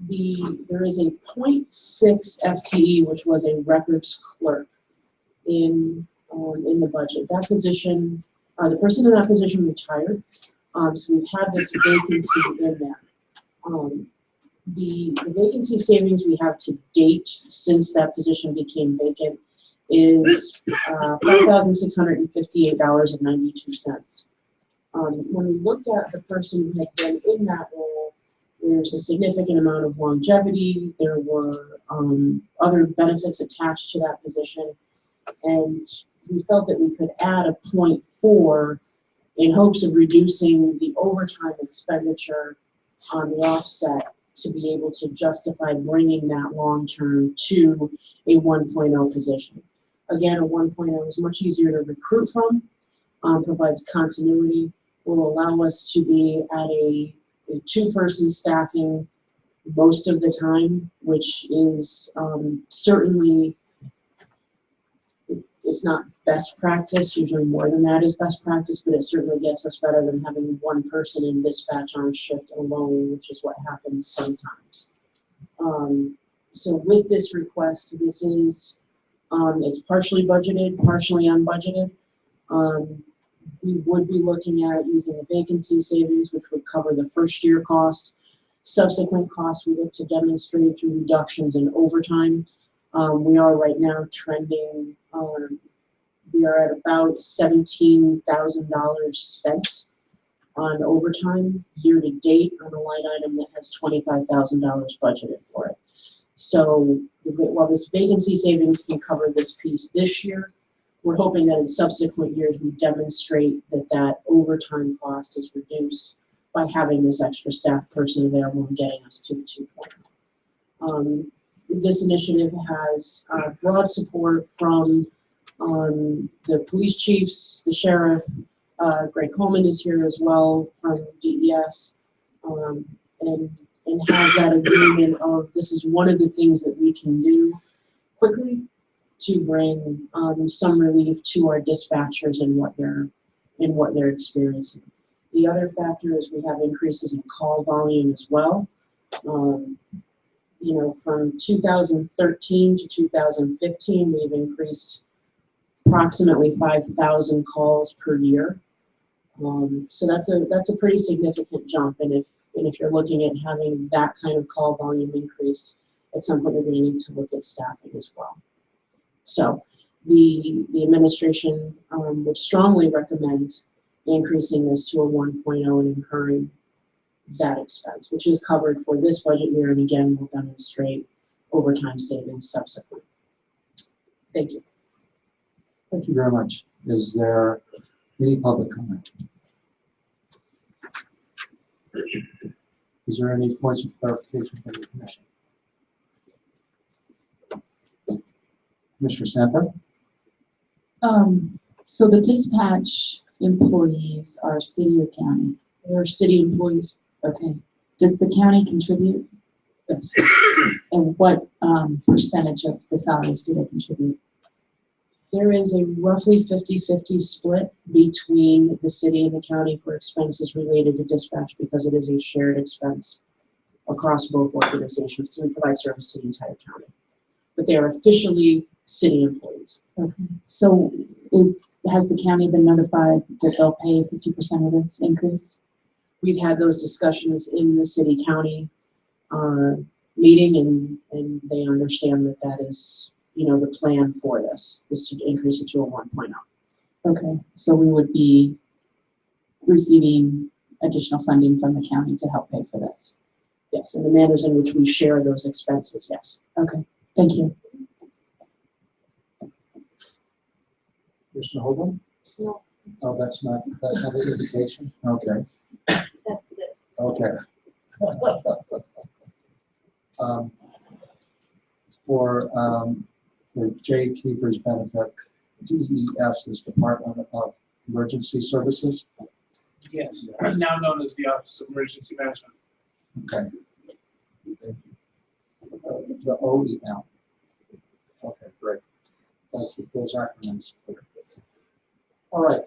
There is a 0.6 FTE, which was a records clerk in the budget. That position, the person in that position retired, so we've had this vacancy in there. The vacancy savings we have to date since that position became vacant is $5,658.92. When we looked at the person who had been in that role, there's a significant amount of longevity. There were other benefits attached to that position, and we felt that we could add a 0.4 in hopes of reducing the overtime expenditure on the offset to be able to justify bringing that long-term to a 1.0 position. Again, a 1.0 is much easier to recruit from, provides continuity, will allow us to be at a 2-person staffing most of the time, which is certainly, it's not best practice. Usually more than that is best practice, but it certainly gets us better than having 1 person in dispatch on shift alone, which is what happens sometimes. So with this request, this is, it's partially budgeted, partially unbudgeted. We would be looking at using a vacancy savings, which would cover the first year cost. Subsequent costs, we look to demonstrate through reductions in overtime. We are right now trending, we are at about $17,000 spent on overtime year to date on a line item that has $25,000 budgeted for it. So while this vacancy savings can cover this piece this year, we're hoping that in subsequent years we demonstrate that that overtime cost is reduced by having this extra staff person available and getting us to the 2.0. This initiative has broad support from the police chiefs, the sheriff. Greg Coleman is here as well from DES, and has that agreement of this is one of the things that we can do quickly to bring some relief to our dispatchers and what they're experiencing. The other factor is we have increases in call volume as well. From 2013 to 2015, we've increased approximately 5,000 calls per year. So that's a pretty significant jump. And if you're looking at having that kind of call volume increased, at some point you're going to need to look at staffing as well. So the administration would strongly recommend increasing this to a 1.0 and incurring that expense, which is covered for this budget year, and again, we'll demonstrate overtime savings subsequent. Thank you. Thank you very much. Is there any public comment? Is there any points of clarification from the commission? Commissioner Samper? So the dispatch employees are city or county? They're city employees. Okay. Does the county contribute? Yes. And what percentage of the salaries do they contribute? There is a roughly 50-50 split between the city and the county for expenses related to dispatch because it is a shared expense across both organizations to provide service to the entire county. But they are officially city employees. Okay. So has the county been notified that they'll pay 50% of this increase? We've had those discussions in the city-county meeting, and they understand that that is, the plan for this is to increase it to a 1.0. Okay, so we would be receiving additional funding from the county to help pay for this? Yes, and the manners in which we share those expenses, yes. Okay, thank you. Commissioner Hogan? No. Oh, that's not an indication? Okay. That's this. Okay. For Jay Keefer's benefit, DES is Department of Emergency Services. Yes, now known as the Office of Emergency Management. Okay. The OEM. Okay, great. Thank you for those acronyms. All right.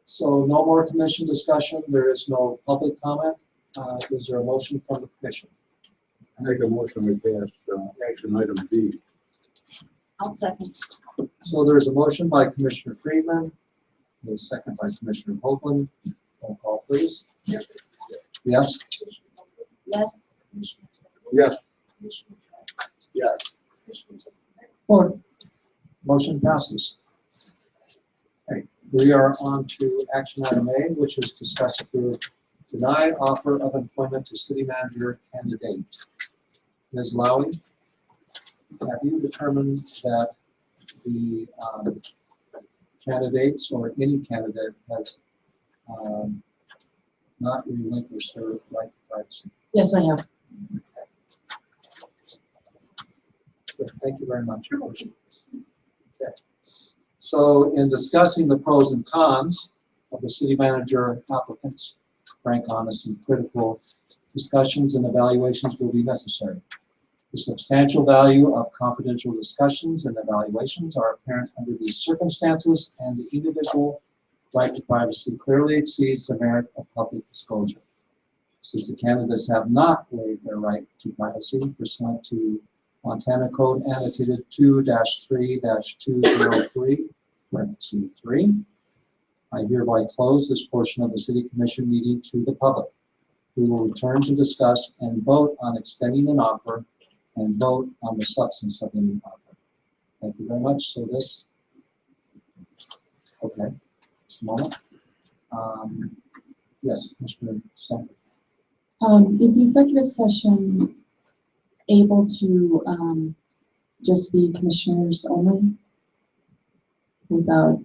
So no more commission discussion. There is no public comment. Is there a motion from the commission? I make a motion we pass action item B. I'll second. So there is a motion by Commissioner Friedman, a second by Commissioner Hoagland. Roll call, please. Yes. Yes. Yes. Yes. Or motion passes. Okay, we are on to action item A, which is discuss to deny offer of employment to city manager candidate. Ms. Lowey, have you determined that the candidates or any candidate has not relinquished their right to privacy? Yes, I have. Good, thank you very much. Okay. So in discussing the pros and cons of the city manager applicants, frank, honest, and critical discussions and evaluations will be necessary. The substantial value of confidential discussions and evaluations are apparent under these circumstances, and the individual right to privacy clearly exceeds the merit of public disclosure. Since the candidates have not waived their right to privacy pursuant to Montana Code annotated 2-3-203, parentheses 3, I hereby close this portion of the city commission meeting to the public. We will return to discuss and vote on extending an offer and vote on the substance of the new offer. Thank you very much. So this, okay, just a moment. Yes, Mr. Senator. Is the executive session able to just be commissioners only? Without,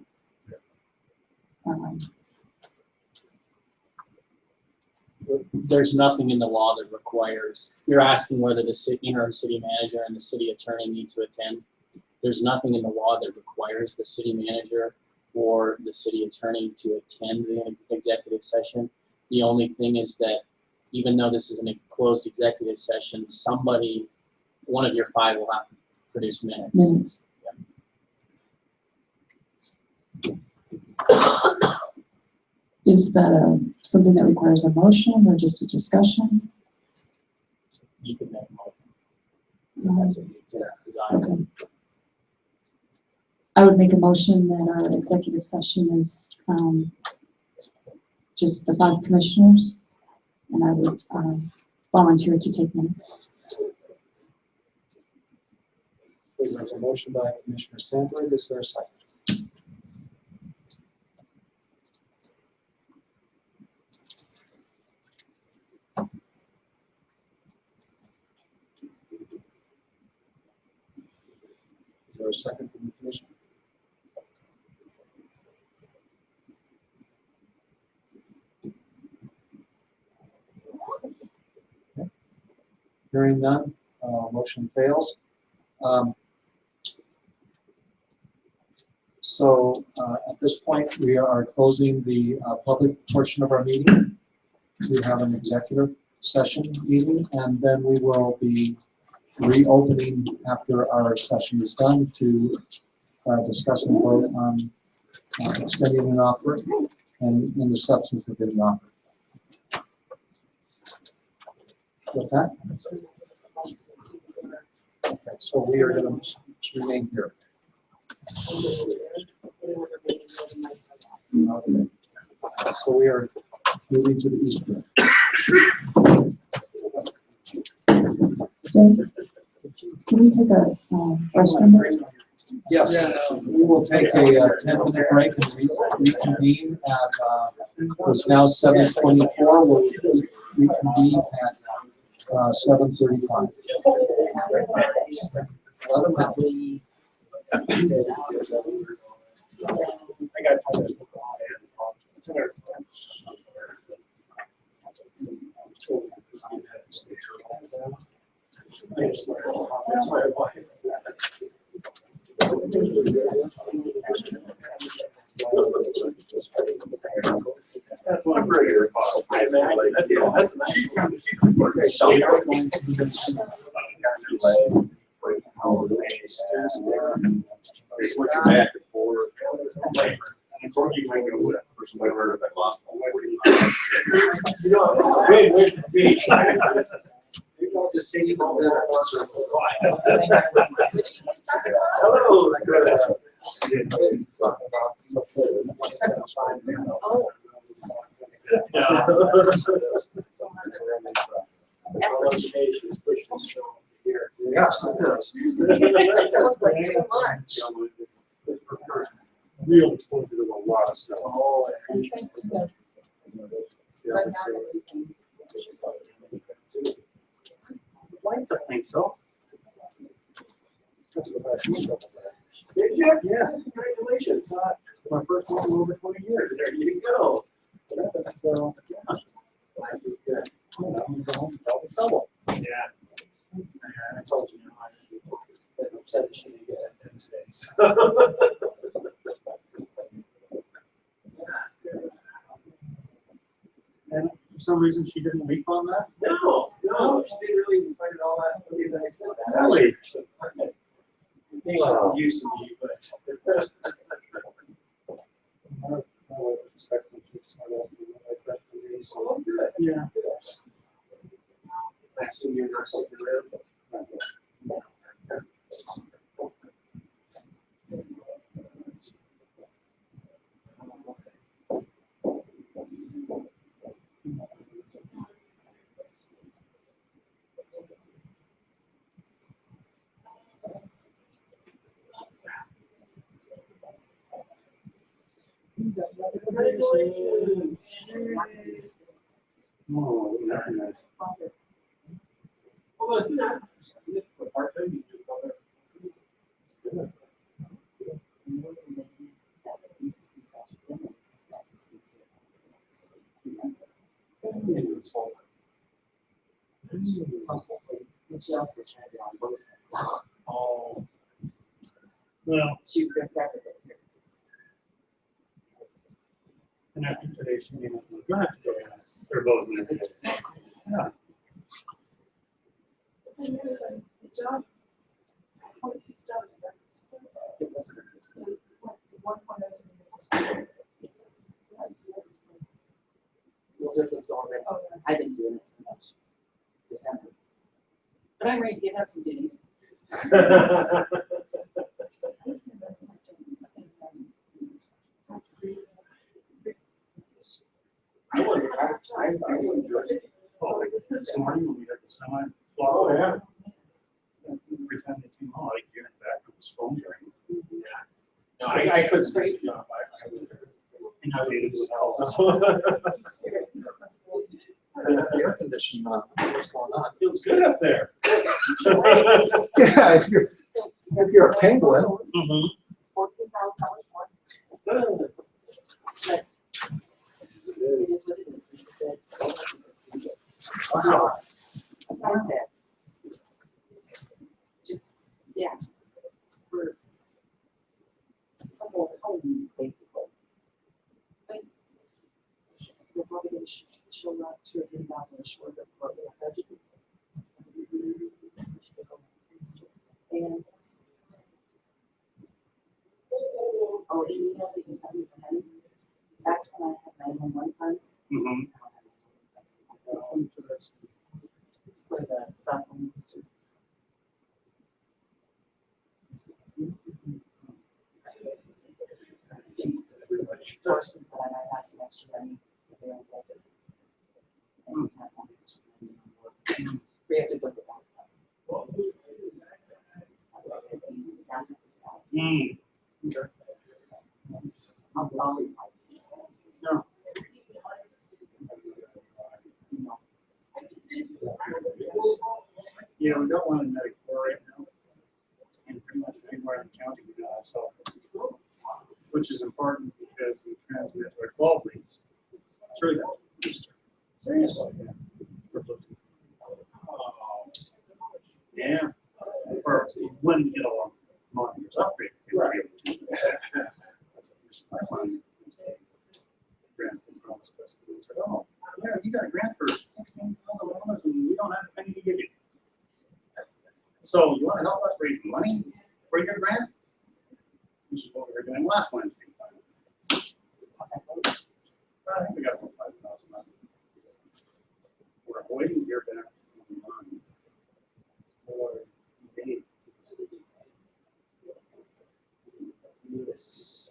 There's nothing in the law that requires, you're asking whether the interim city manager and the city attorney need to attend. There's nothing in the law that requires the city manager or the city attorney to attend the executive session. The only thing is that even though this is a closed executive session, somebody, one of your five will have to produce minutes. Is that something that requires a motion or just a discussion? You can make a motion. Okay. I would make a motion that our executive session is just the 5 commissioners, and I would volunteer to take minutes. There's a motion by Commissioner Sandberg. Is there a second? Is there a second from the commission? Okay. Hearing none, motion fails. So at this point, we are closing the public portion of our meeting. We have an executive session meeting, and then we will be reopening after our session is done to discuss and vote on extending an offer and the substance of the offer. What's that? Okay, so we are going to remain here. Okay. So we are moving to the east room. Can we take a restroom break? Yes, we will take a 10-minute break and reconvene at, it's now 7:24. We'll reconvene at 7:35. Let them out. That's one burger. Switch your back and forth. And for you, might go with for some whatever if I lost my way. You know, this is a great way to be. You don't just take it all there at once. Hello. Yes, it does. That sounds like too much. Real exposure to a lot of stuff. I'm trying to think of right now that we can. I'd like to think so. Did you? Yes, congratulations. My first one in over 20 years. There you go. So, yeah. Life is good. I'm going home with all the trouble. Yeah. I told you, I'm upset that she didn't get it today. And for some reason, she didn't leap on that? No, she didn't really find it all that funny that I said that. Really? Wow. Used to me, but. I would expect them to start asking like that for me. So, good. Yeah. I assume you're not something around. Congratulations. Oh, very nice. Although, it's not, for part-time, you do cover. Good. She also tried to on both sides. Oh. Well, She ripped that with it. and after today, she may not look good. They're both nervous. Yeah. Good job. 26 jobs. One point oh. Yes. We'll just absorb it. I've been doing it since December. But I'm ready to get up some duties. I was, I enjoyed it. Oh, like this morning when we had the semi flop. Oh, yeah. Every time they came out, I could hear in the background, his phone's ringing. No, I couldn't. Crazy. No, I was there. And I waited with the Air conditioning on, what's going on? Feels good up there. Yeah, if you're a penguin. Mm-hmm. It's $14,000 more. It is what it is. As I said, Wow. that's what I said. Just, yeah. We're some old homes, basically. We're probably going to show up 2 or 3,000 short of what we have budgeted. And oh, the email that you sent me from him, that's when I had 911 funds. Mm-hmm. For the cell phone booster. See, Thorsten said I might have some extra money available. And we have one extra money. We have to look at that. Otherwise, I'd use it down at this house. Okay. I'll leave my piece. No. No. Yeah, we don't want a medic floor right now. And pretty much anywhere in the county we don't have cell phone. Which is important because we transmit our 12 leads through that booster. Seriously. Yeah. For Bluetooth. Yeah. Or when we get all our monitors upgraded, we'll be able to do that. That's what we're finding. Grant promised us. They said, oh, yeah, you got a grant for $16,000 and we don't have a penny to give you. So you want to help us raise money for your grant? Which is what we were doing last Wednesday. I think we got about $5,000. We're waiting to hear back from the line for Dave. Yes.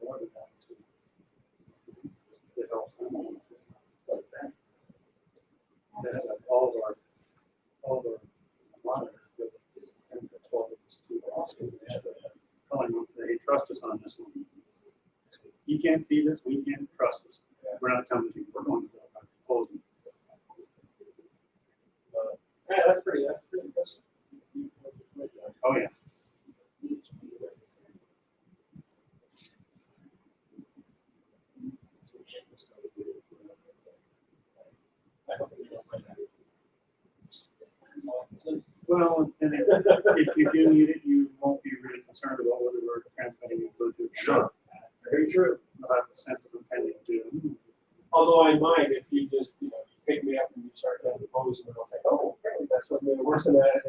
More than that. It helps them like that. That's all of our monitors. And the 12 of us to the hospital. Calling them today, hey, trust us on this one. You can't see this, we can't trust us. We're not coming to you, we're going to go back to closing. Yeah, that's pretty impressive. Oh, yeah. Well, and if you do need it, you won't be really concerned about whether we're transmitting in Bluetooth. Sure. Very true. You'll have a sense of impending doom. Although I mind if you just, you pick me up and you start down the pose and I'll say, oh, apparently that's what made it worse than that.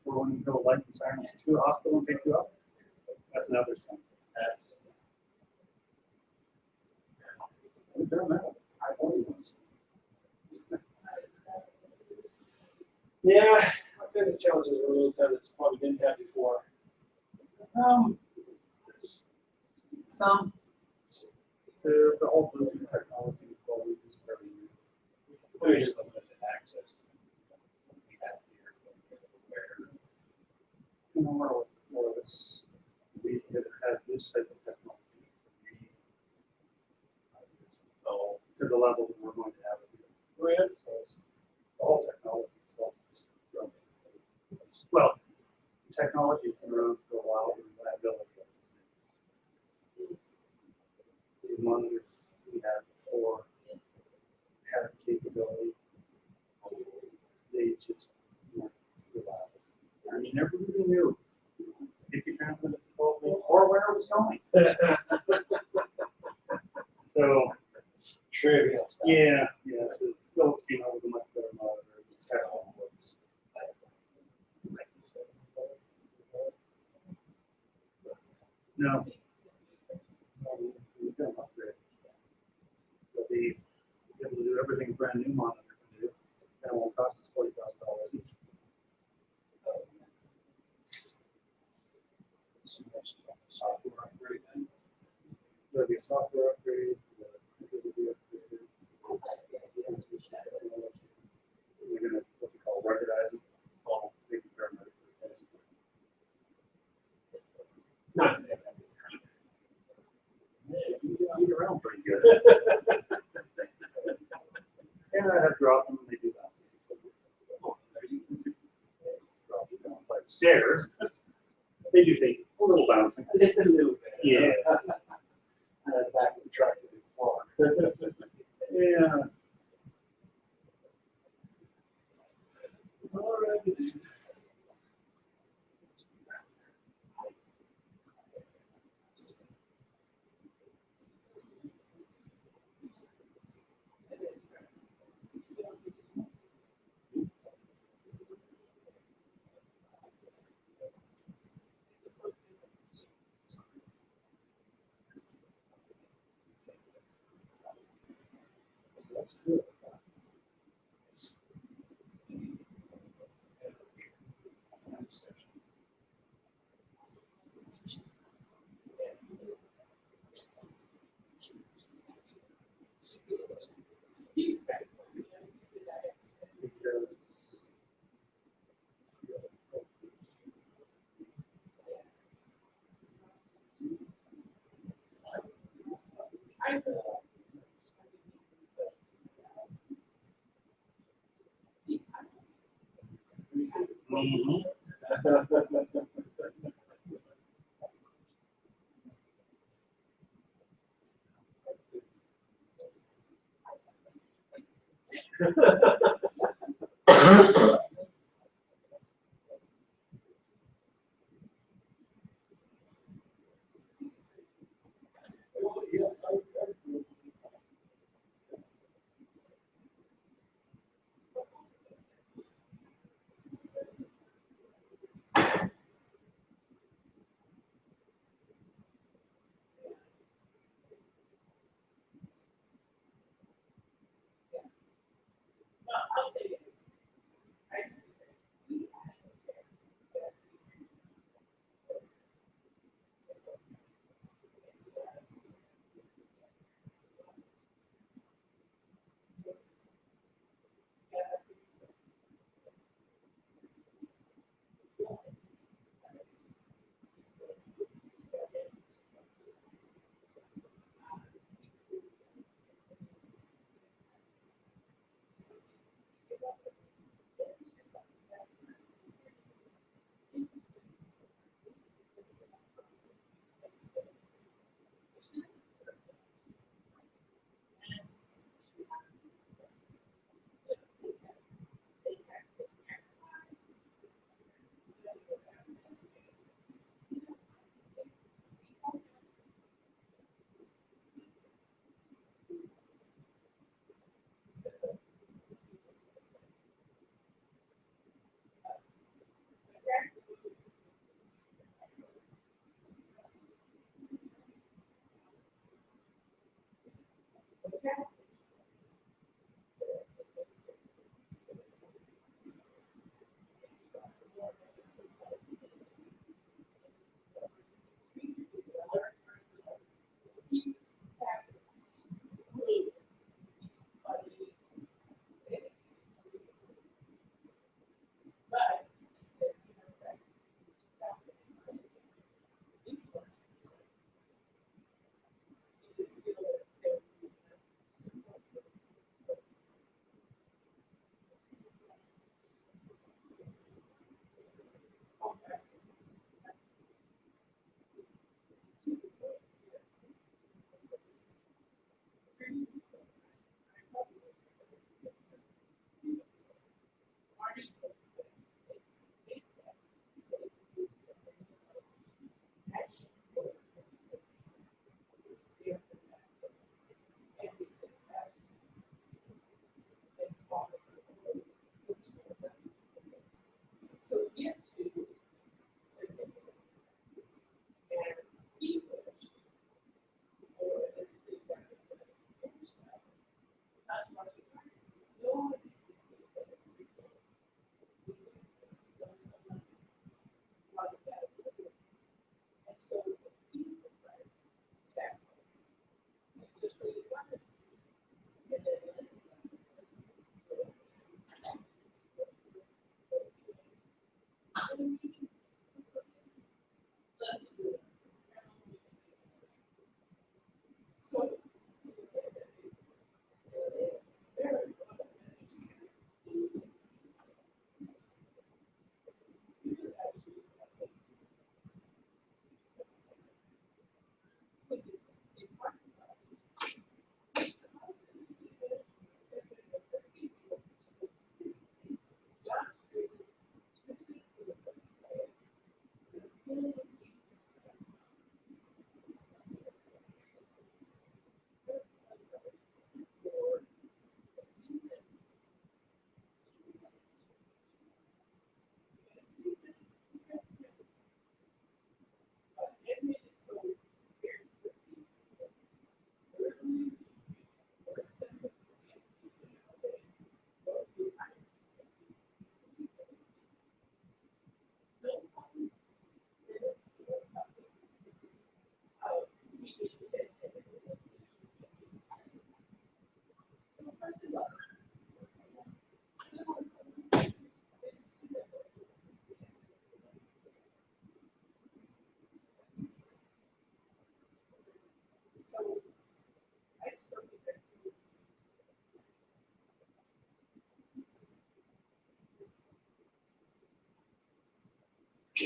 Or when you go license sirens to a hospital and pick you up, that's another sign. That's. We've done that. I've only once. Yeah, what kind of challenges are those that it's probably didn't have before? Some. The whole Bluetooth technology is always very new. We just limited access. We have here, where, more of this, we either have this type of technology. So, to the level that we're going to have it. Grid, so it's all technology itself. Well, technology can run for a while, and reliability. The monitors we had before had capability. They just weren't reliable. I mean, never really knew if you transmitted the 12 volt or where it was going. So, Trivial stuff. yeah, so Philips came out with a much better monitor. It's how it works. No. We've done upgrade. But be able to do everything a brand new monitor can do. And it won't cost us $40,000 each. Software upgrade then. There'll be a software upgrade, the computer will be upgraded. Transmission technology. We're gonna, what you call, ruggedize it, all making paramedic. Not. You're around pretty good. And I have dropped them, they do that. Drop you down flight of stairs. They do take a little bouncing. Just a little bit. Yeah. Back of the truck to the floor. Yeah. All right. That's good. Mhm. I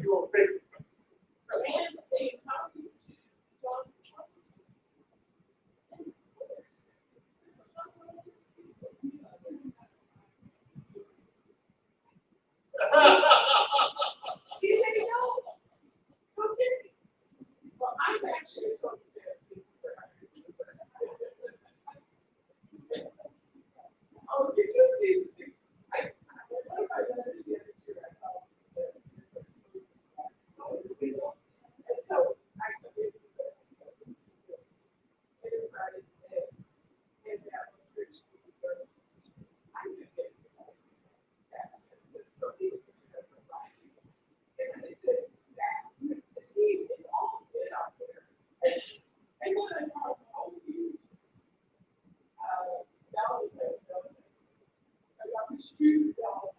do a big. See, there you go. Okay. Well, I'm actually talking oh, you can see. I don't understand it. And so, and I said, Steve, it's all good out there. And when I talk home, you, down I got this huge down.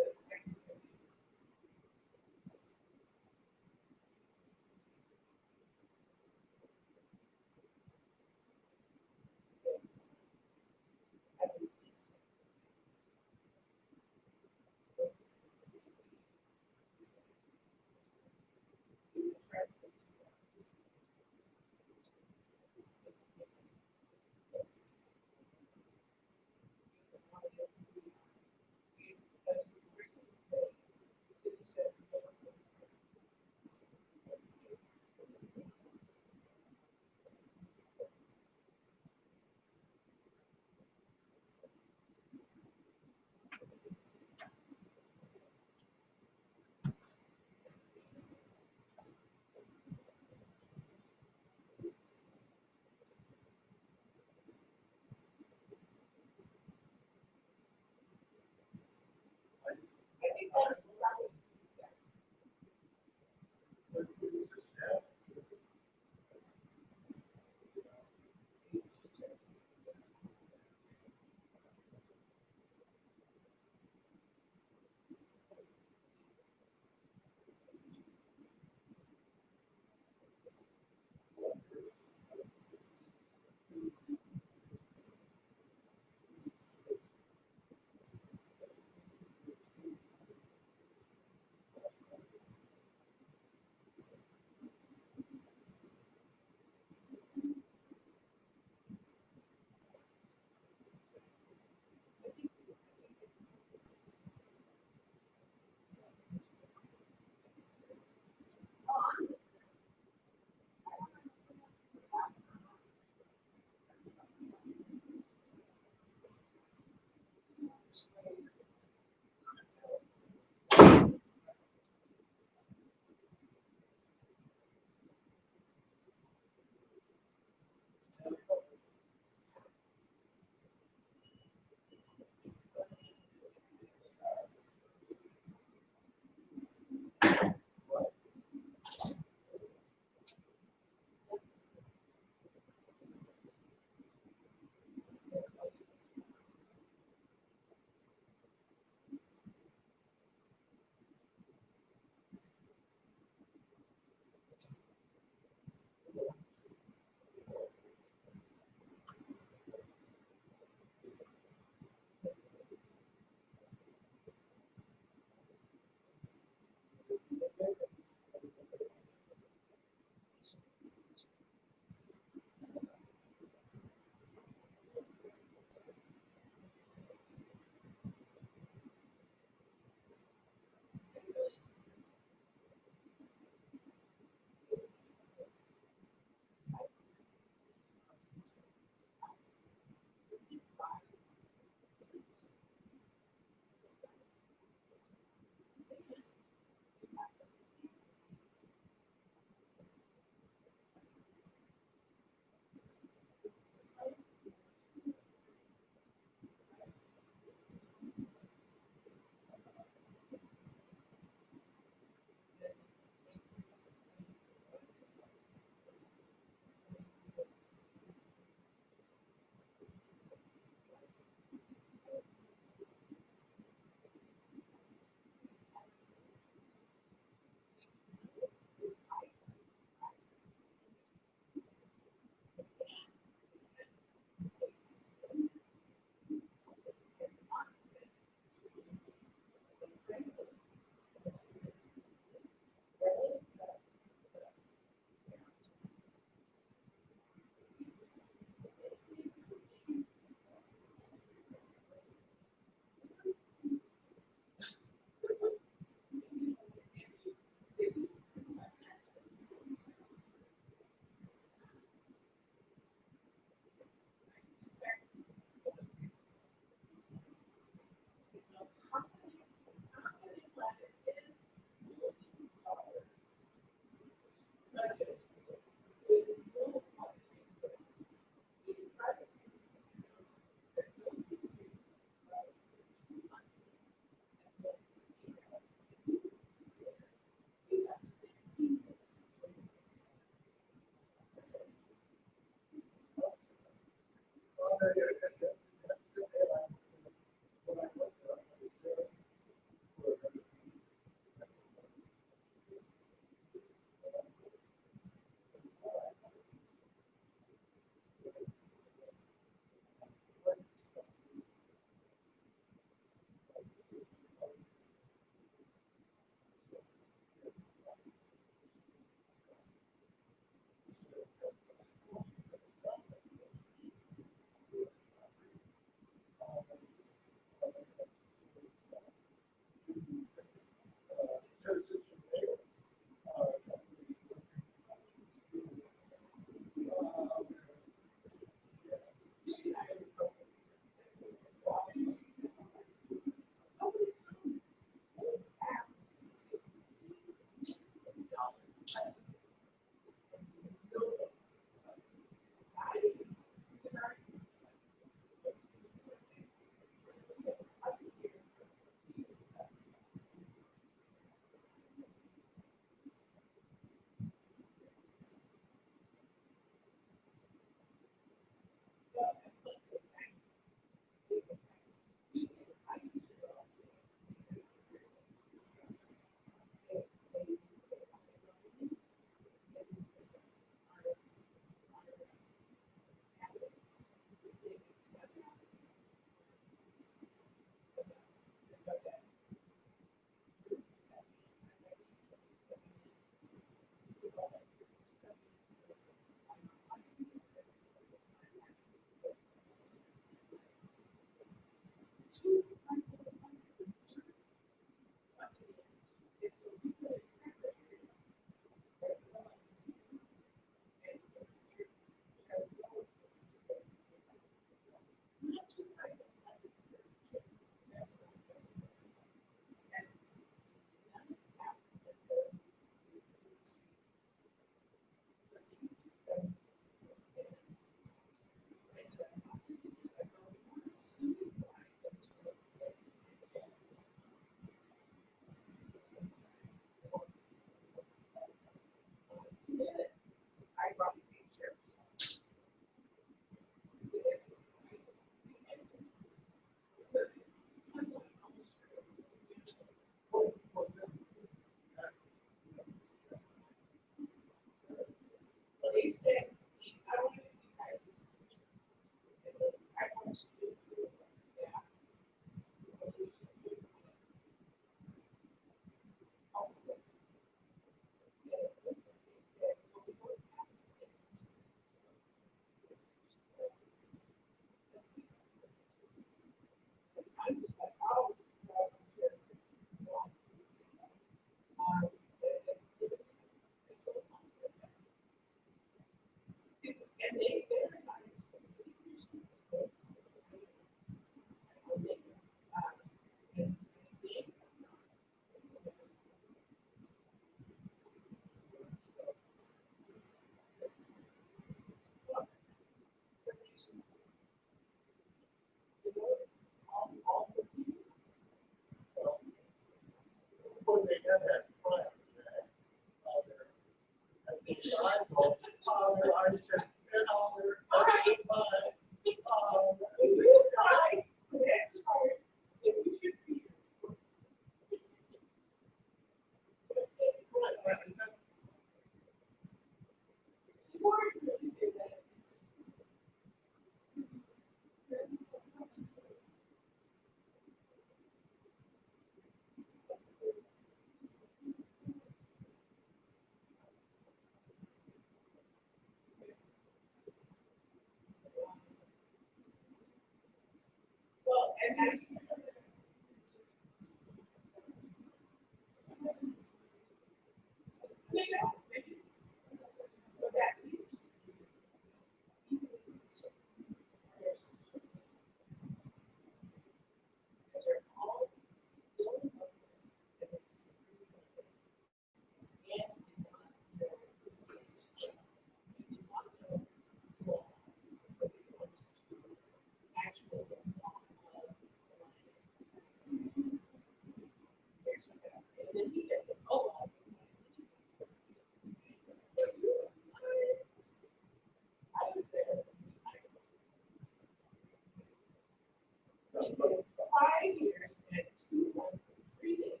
5 years and 2 months and 3 days.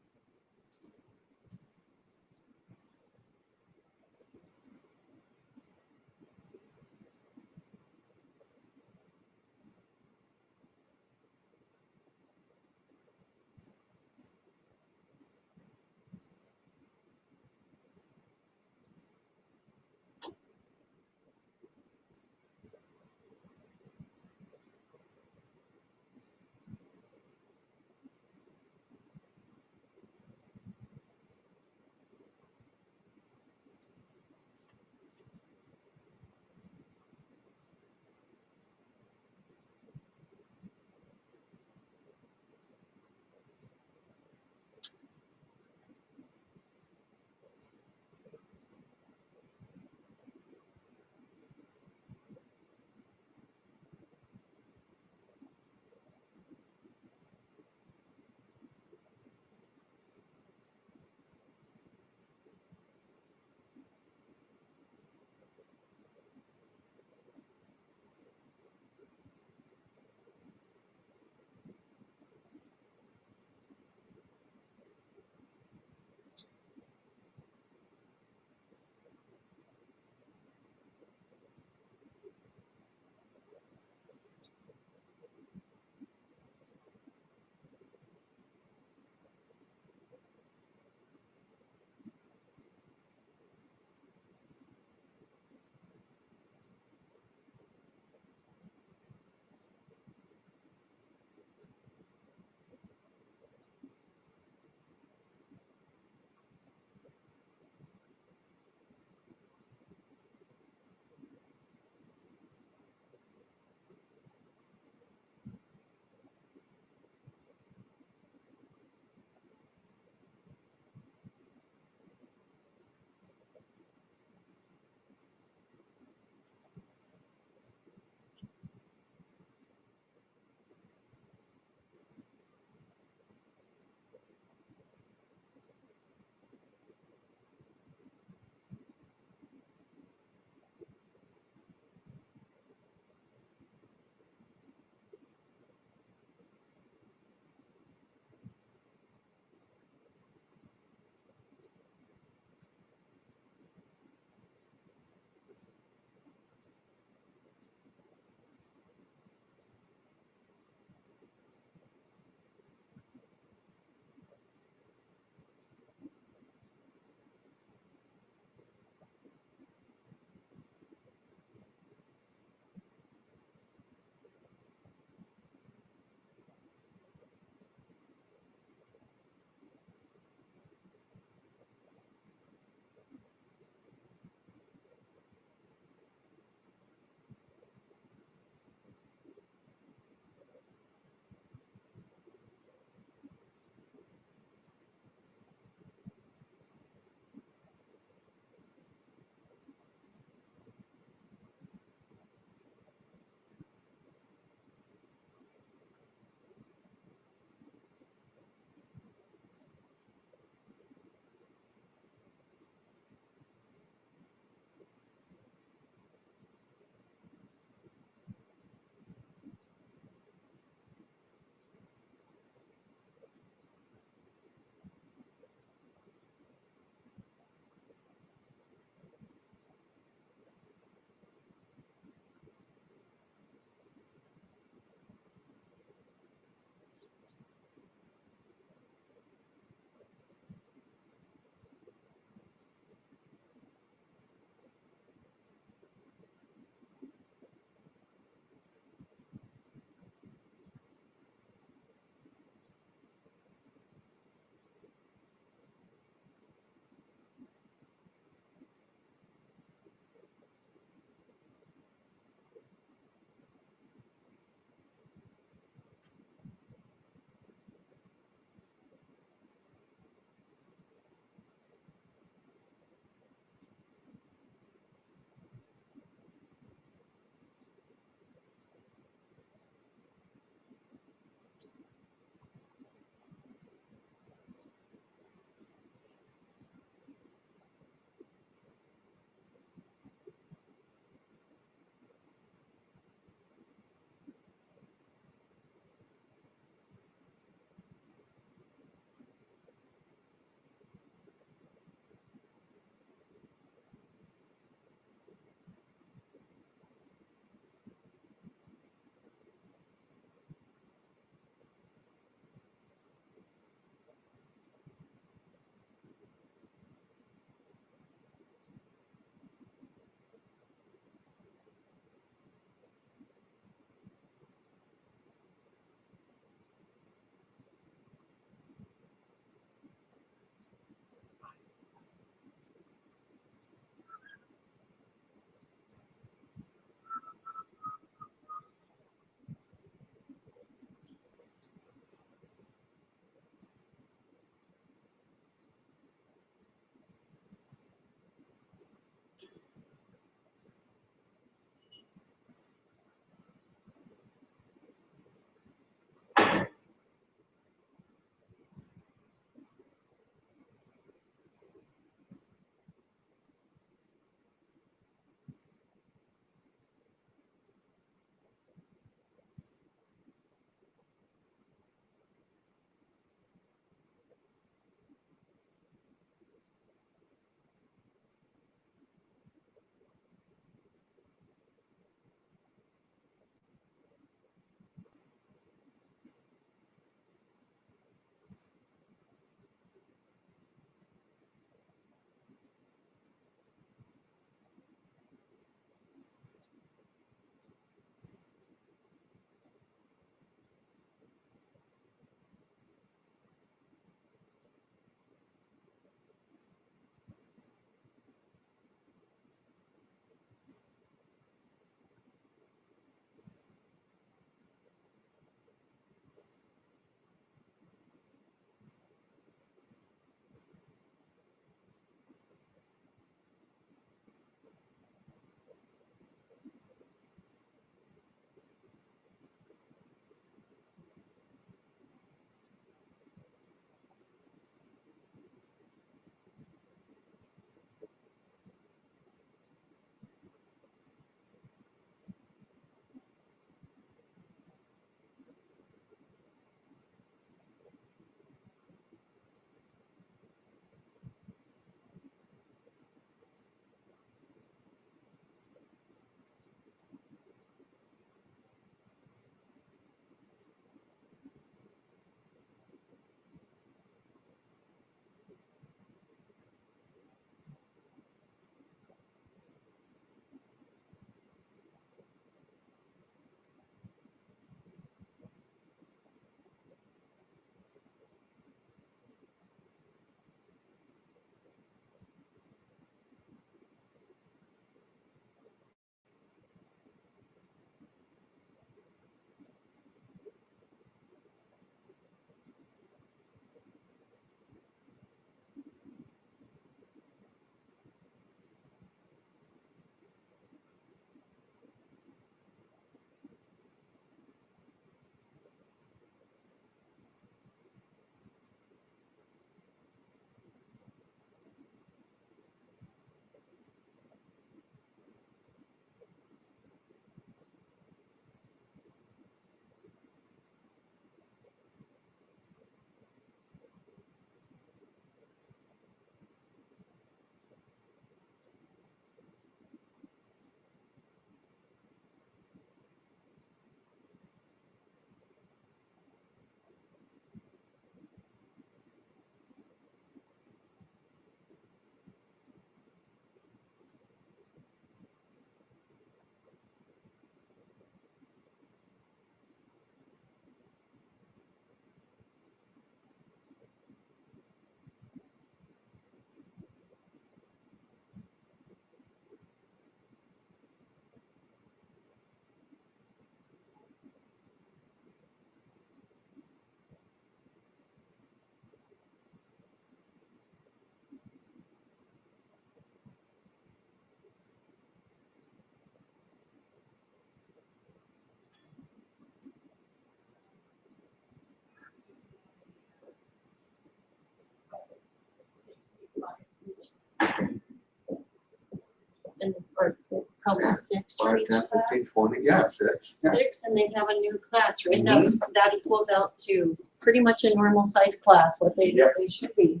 probably 6 for each 5, 10, 15, class. 20, yeah, 6. Yeah. 6, and they'd have a new class, right? Mhm. That equals out to pretty much a normal size class, what they should be.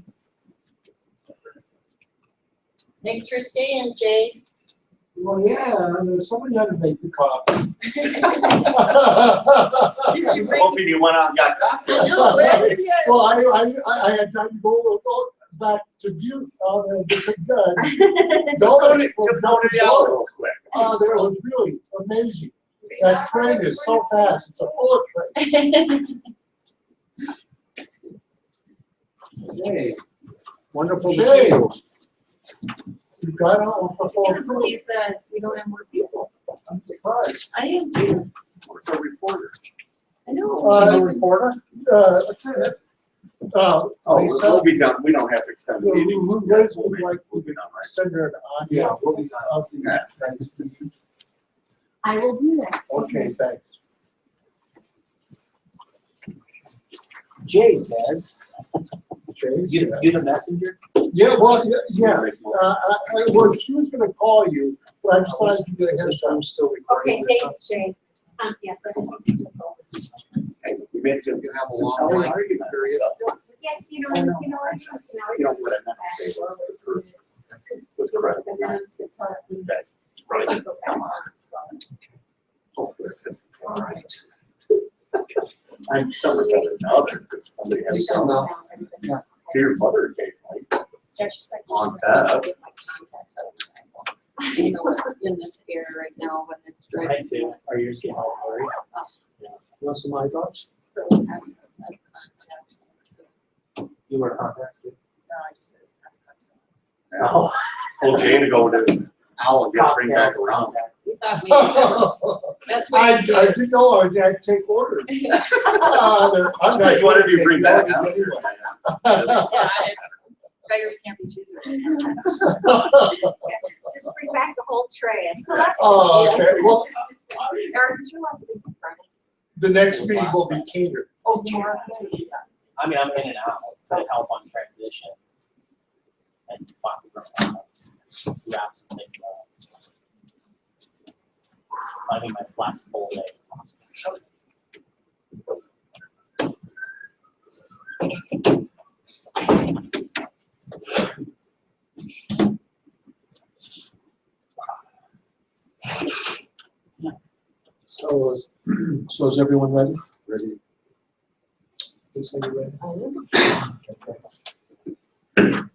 Thanks for staying, Jay. Well, yeah, somebody had to make the coffee. Hoping you went out and got cocktails. I know, where is he at? Well, I had time to go back to Butte, and it's good. Just go to the outlet real quick. Oh, there was really amazing. That train is so fast, it's a bullet train. Hey, wonderful to see you. You got on I can't believe that we don't have more people. I'm surprised. I am too. What's a reporter? I know. The reporter, Oh, we'll be done. We don't have to extend the meeting. who raised it like, We'll be done, right? send her an audio. We'll be done. I will do that. Okay, thanks. Jay says, Chase? you the messenger? Yeah, well, yeah, well, she was gonna call you, but I decided to get ahead, so I'm still recording. Okay, thanks, Jay. Yes, I think it's still going. Hey, we may still have a long Still argument. period. Yes, you know, I know. you know, I don't, you know. You know what I meant to say was correct. And then it tells me. Okay, right. Go back on, so. Hopefully it's all right. I'm some are better than others because somebody has some. Yeah. To your mother occasionally. On that. Get my contacts out of my iPhones. You know what's in this era right now when it's I driving. do. Are you all worried? You want some eye drops? So past contacts. So, You were contacted? no, I just said it's past contacts. Yeah. Oh. Told Jane to go to Al and get bring back around. You thought maybe that's what I you did. didn't know I had to take orders. I'll take whatever you bring back. Yeah, beggars can't be choosers. Just bring back the whole tray. Oh, okay, well, Eric, did you want to speak? the next meeting will be catered. Oh, tomorrow. I mean, I'm in and out to help on transition. And wrap some things up. Finding my last full day. So is everyone ready? Ready. Lisa, you ready?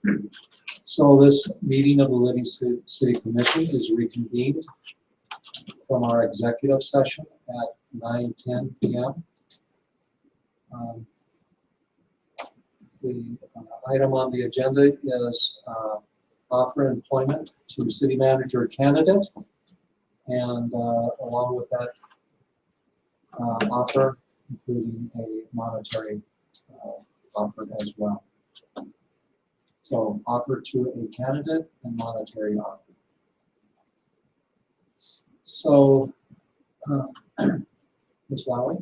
So this meeting of the Livingston City Commission is reconvened from our executive session at 9:10 p.m. The item on the agenda is offer employment to city manager candidate, and along with that offer, including a monetary offer as well. So offer to a candidate and monetary offer. So, Ms. Lowry,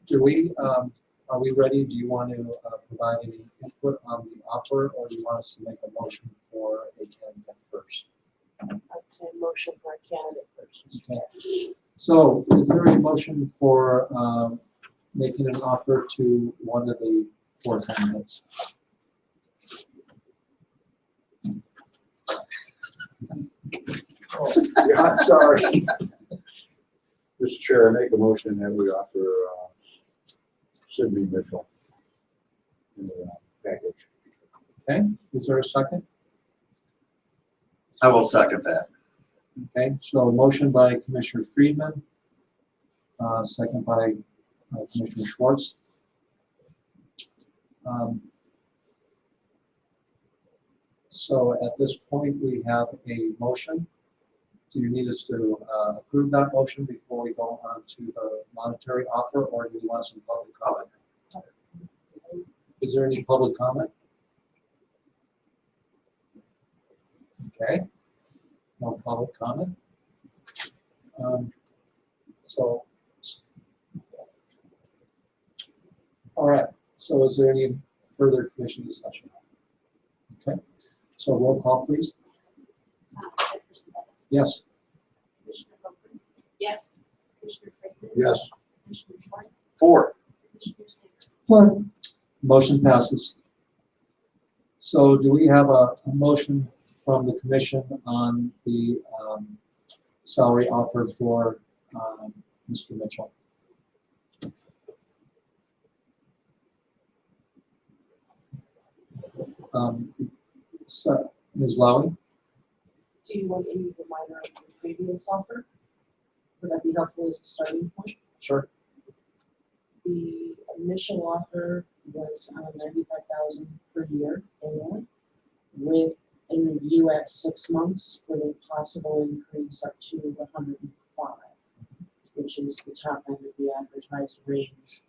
do we, are we ready? Do you want to provide any input on the offer, or do you want us to make a motion for a candidate first? I'd say motion for a candidate first. Okay. So is there a motion for making an offer to one of the 4 candidates? Yeah, I'm sorry. Mr. Chair, I make a motion that we offer Sydney Mitchell in the package. Okay, is there a second? I will second that. Okay, so a motion by Commissioner Friedman, second by Commissioner Schwartz. So at this point, we have a motion. Do you need us to approve that motion before we go on to the monetary offer, or do you want some public comment? Is there any public comment? Okay, no public comment. So, all right, so is there any further commission discussion? Okay, so roll call, please. Yes. Commissioner Hopper. Yes. Commissioner Freeman. Yes. Commissioner Schwartz. 4. Commissioner Sanders. For, Motion passes. So do we have a motion from the commission on the salary offer for Mr. Mitchell? So, Ms. Lowy? Do you want to use the minor of the previous offer? Would that be helpful as a starting point? Sure. The initial offer was $95,000 per year annually, with a review at 6 months with a possible increase up to 105, which is the top end of the advertised range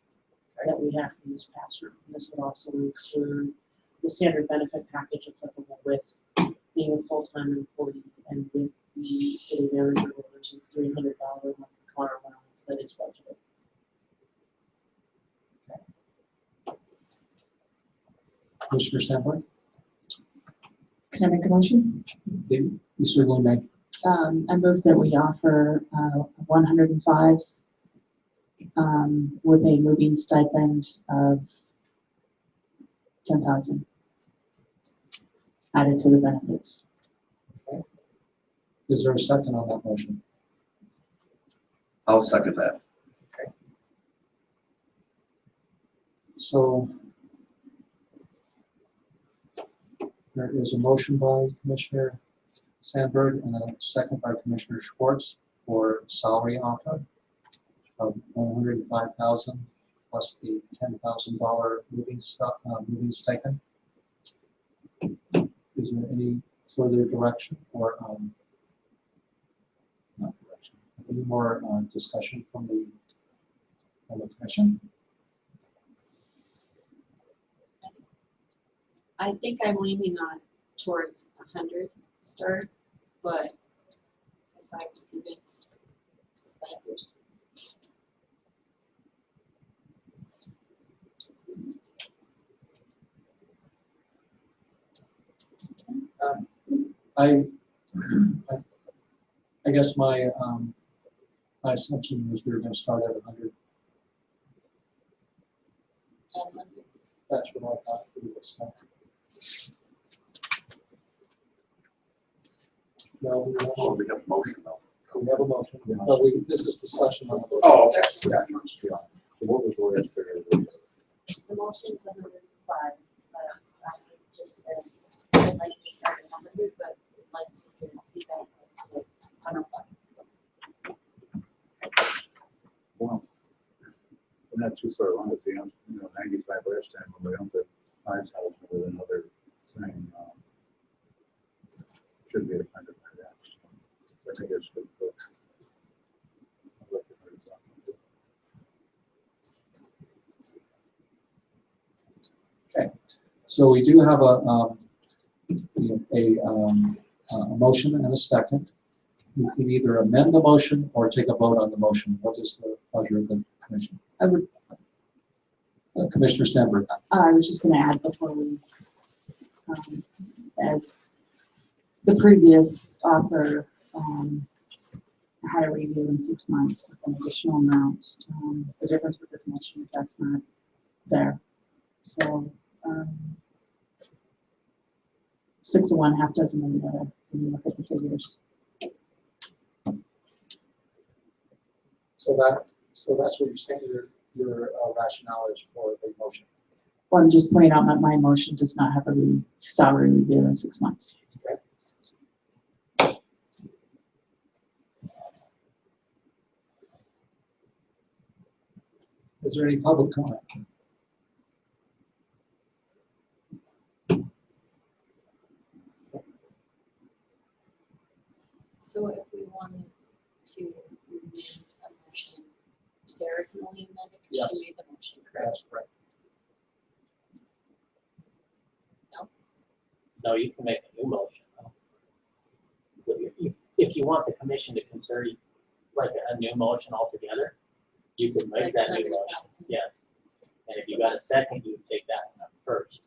that we have from this past room. This would also include the standard benefit package applicable with being a full-time employee and with the city manager, there's a $300 monthly car allowance that is budgeted. Commissioner Sandberg? can I make a motion? You certainly may. I move that we offer 105 with a moving stipend of 10,000 added to the benefits. Is there a second on that motion? I'll second that. So there is a motion by Commissioner Sandberg and a second by Commissioner Schwartz for salary offer of $105,000 plus the $10,000 moving stipend. Is there any further direction or not direction? Any more discussion from the commission? I think I'm leaning on towards 100 start, but if I was convinced that was. I guess my assumption was we were going to start at 100. That's what I thought we would start. No, we Oh, we have a motion though. have a motion. No, this is discussion on the motion. Oh, okay. Yeah. So what was the last figure? The motion's 105, but I just said I'd like to start at 100, but I'd like to hear feedback as to 105. Well, we're not too far along. If we don't, 95 last time, when we don't put 5,000 with another thing, should be a kind of that. I think it's good. Okay, so we do have a motion and a second. You can either amend the motion or take a vote on the motion. What is the pleasure of the commission? I would, Commissioner Sandberg. I was just going to add before we, as the previous offer had a review in 6 months with an additional amount. The difference with this motion is that's not there. So 6 of one, half dozen of the other, when you look at the figures. So that's what you're saying, your rationale is for the motion. Well, I'm just pointing out that my motion does not have a salary review in 6 months. Okay. Is there any public comment? So if we wanted to amend a motion, Sarah can only amend it because she made the motion, correct? That's correct. No, you can make a new motion. But if you want the commission to consider like a new motion altogether, you can make Like that new motion, 100,000. yes. And if you got a second, you can take that one up first.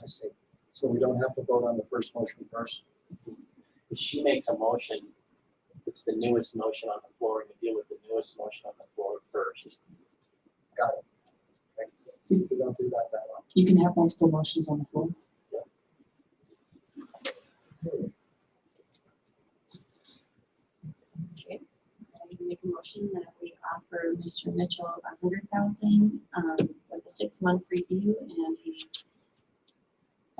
I see. So we don't have to vote on the first motion first? if she makes a motion, it's the newest motion on the floor, and you deal with the newest motion on the floor first. Got it. Okay. We don't do that way. You can have multiple motions on the floor. Okay, I make a motion that we offer Mr. Mitchell 100,000 with a 6-month review, and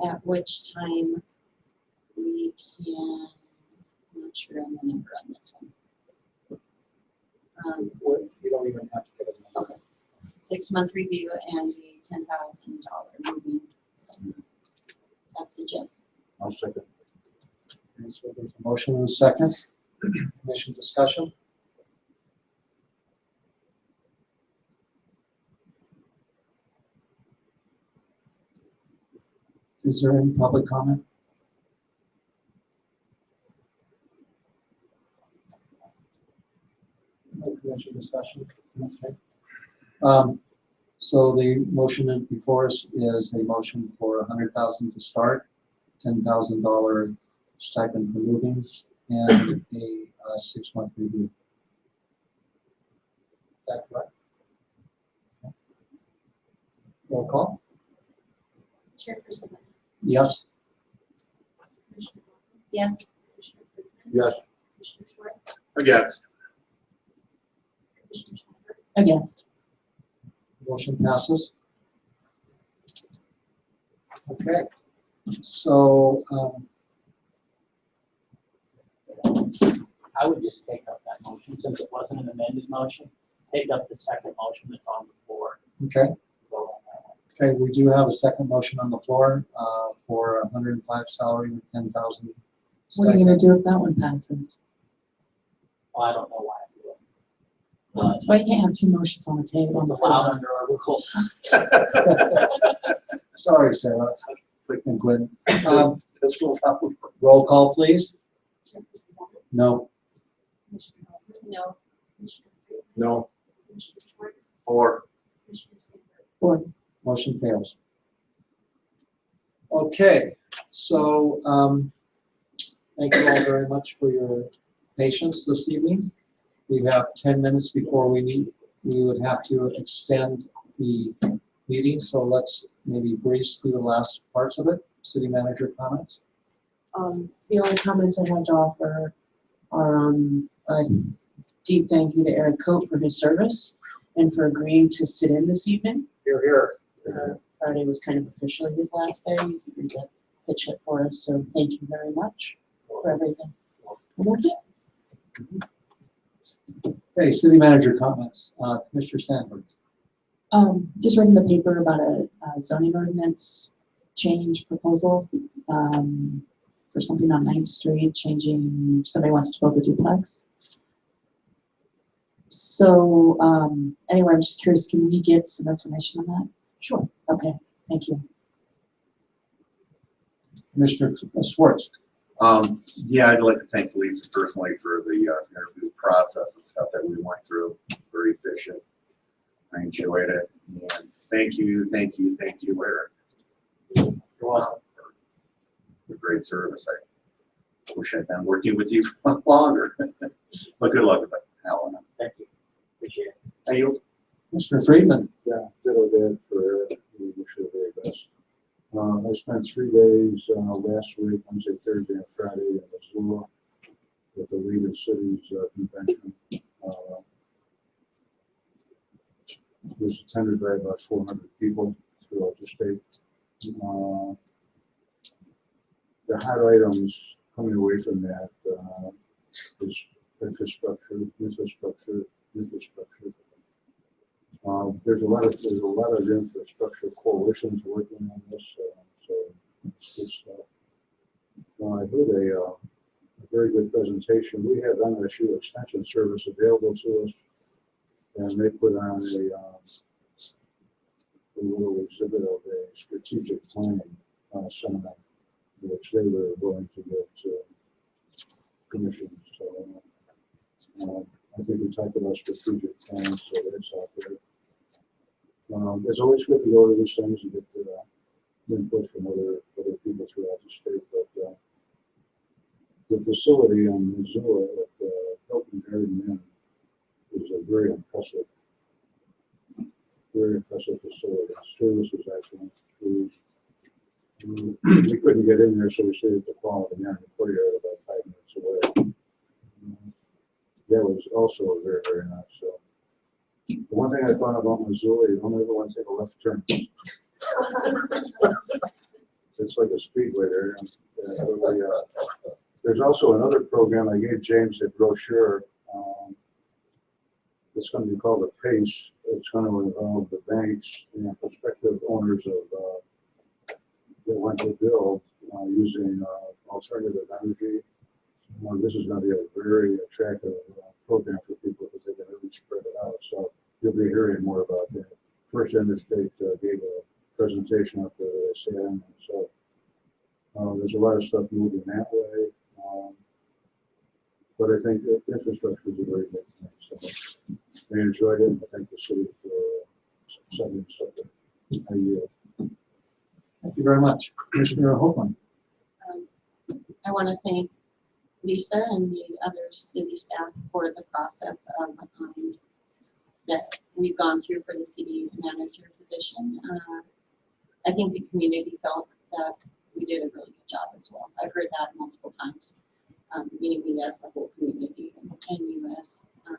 at which time we can, I'm not sure on the number on this one. You don't even have to get it. Okay. 6-month review and the $10,000 moving. So that's suggested. I'll second. Okay, so there's a motion and a second. Commission discussion. Is there any public comment? No commission discussion. Okay. So the motion before us is a motion for 100,000 to start, $10,000 stipend for moving, and a 6-month review. Is that correct? Okay. Roll call? Chairperson. Yes. Commissioner Hoffman? Yes. Commissioner Friedman? Yes. Commissioner Schwartz? Against. Commissioner Sandberg? Against. Motion passes. Okay, so, I would just take up that motion, since it wasn't an amended motion, take up the second motion that's on the floor. okay, Vote on that one. okay, we do have a second motion on the floor, for 105 salary with 10,000. What are you gonna do if that one passes? Well, I don't know why I do it. That's why you can't have two motions on the table. on It's the allowed floor. under our rules. Sorry, Sarah. And Glenn. This will happen. Roll call, please. Chairperson Hoffman? No. Commissioner Hoffman? No. Commissioner Friedman? No. Commissioner Schwartz? Or. Commissioner Sandberg? Four. Motion fails. Okay, so, thank you all very much for your patience this evening. We have 10 minutes before we meet. We would have to extend the meeting, so let's maybe breeze through the last parts of it. City manager comments? The only comments I have to offer are a deep thank you to Eric Coate for his service and for agreeing to sit in this evening. Here, here. Friday was kind of officially his last day. He's agreed to pitch it for us, so thank you very much for everything. And that's it. Okay, city manager comments. Commissioner Sandberg. Just reading the paper about a zoning ordinance change proposal for something on 9th Street, changing, somebody wants to build a duplex. So anyway, I'm just curious, can we get some information on that? Sure. Okay, thank you. Commissioner Schwartz. Yeah, I'd like to thank Lisa personally for the interview process and stuff that we went through. Very efficient. I enjoyed it. And thank you, Eric. You're welcome. For great service. I wish I'd been working with you for longer. But good luck with it, Alan. Thank you. Appreciate it. Thank you. Commissioner Friedman. Yeah, ditto that for Eric. We wish you the very best. I spent 3 days last week, Wednesday, Thursday, and Friday in Missoula with the League of Cities convention. It was attended by about 400 people throughout the state. The hot items coming away from that is infrastructure. There's a lot of infrastructure coalitions working on this, so it's good stuff. I heard a very good presentation. We have MSU Extension Service available to us, and they put on a little exhibit of a strategic planning seminar, which they were going to get commissioned. So I think we talked about strategic plans, so that's out there. It's always good to go to these things and get input from other people throughout the state, but the facility on Missoula at Hilton Garden Inn is a very impressive facility. Service is excellent. We couldn't get in there, so we stayed at the Quality Inn in the courtyard about 5 minutes away. That was also very, very nice. So the one thing I found about Missoula, you don't ever want to take a left turn. It's like a speedway there. There's also another program I gave James a brochure. It's going to be called a PACE. It's going to involve the banks and prospective owners of that want to build using alternative energy. This is going to be a very attractive program for people because they can really spread it out. So you'll be hearing more about that. First Interstate gave a presentation up there that I sat in. So there's a lot of stuff moving that way. But I think that infrastructure is a very big thing. So I enjoyed it, and I thank the city for setting this up there. Thank you very much. Commissioner Hopeman. I want to thank Lisa and the other city staff for the process of that we've gone through for the city manager position. I think the community felt that we did a really good job as well. I've heard that multiple times, meaning we as the whole community and you as the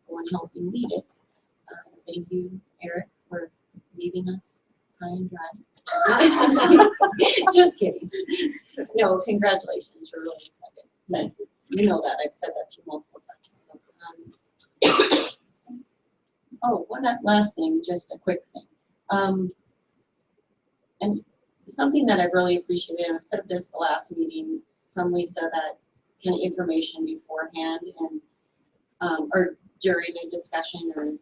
one helping lead it. Thank you, Eric, for leading us high and dry. Just kidding. No, congratulations. We're really excited. But you know that. I've said that to you multiple times. So, oh, one last thing, just a quick thing. And something that I really appreciated, and I said this the last meeting from Lisa, that kind of information beforehand and or during a discussion, or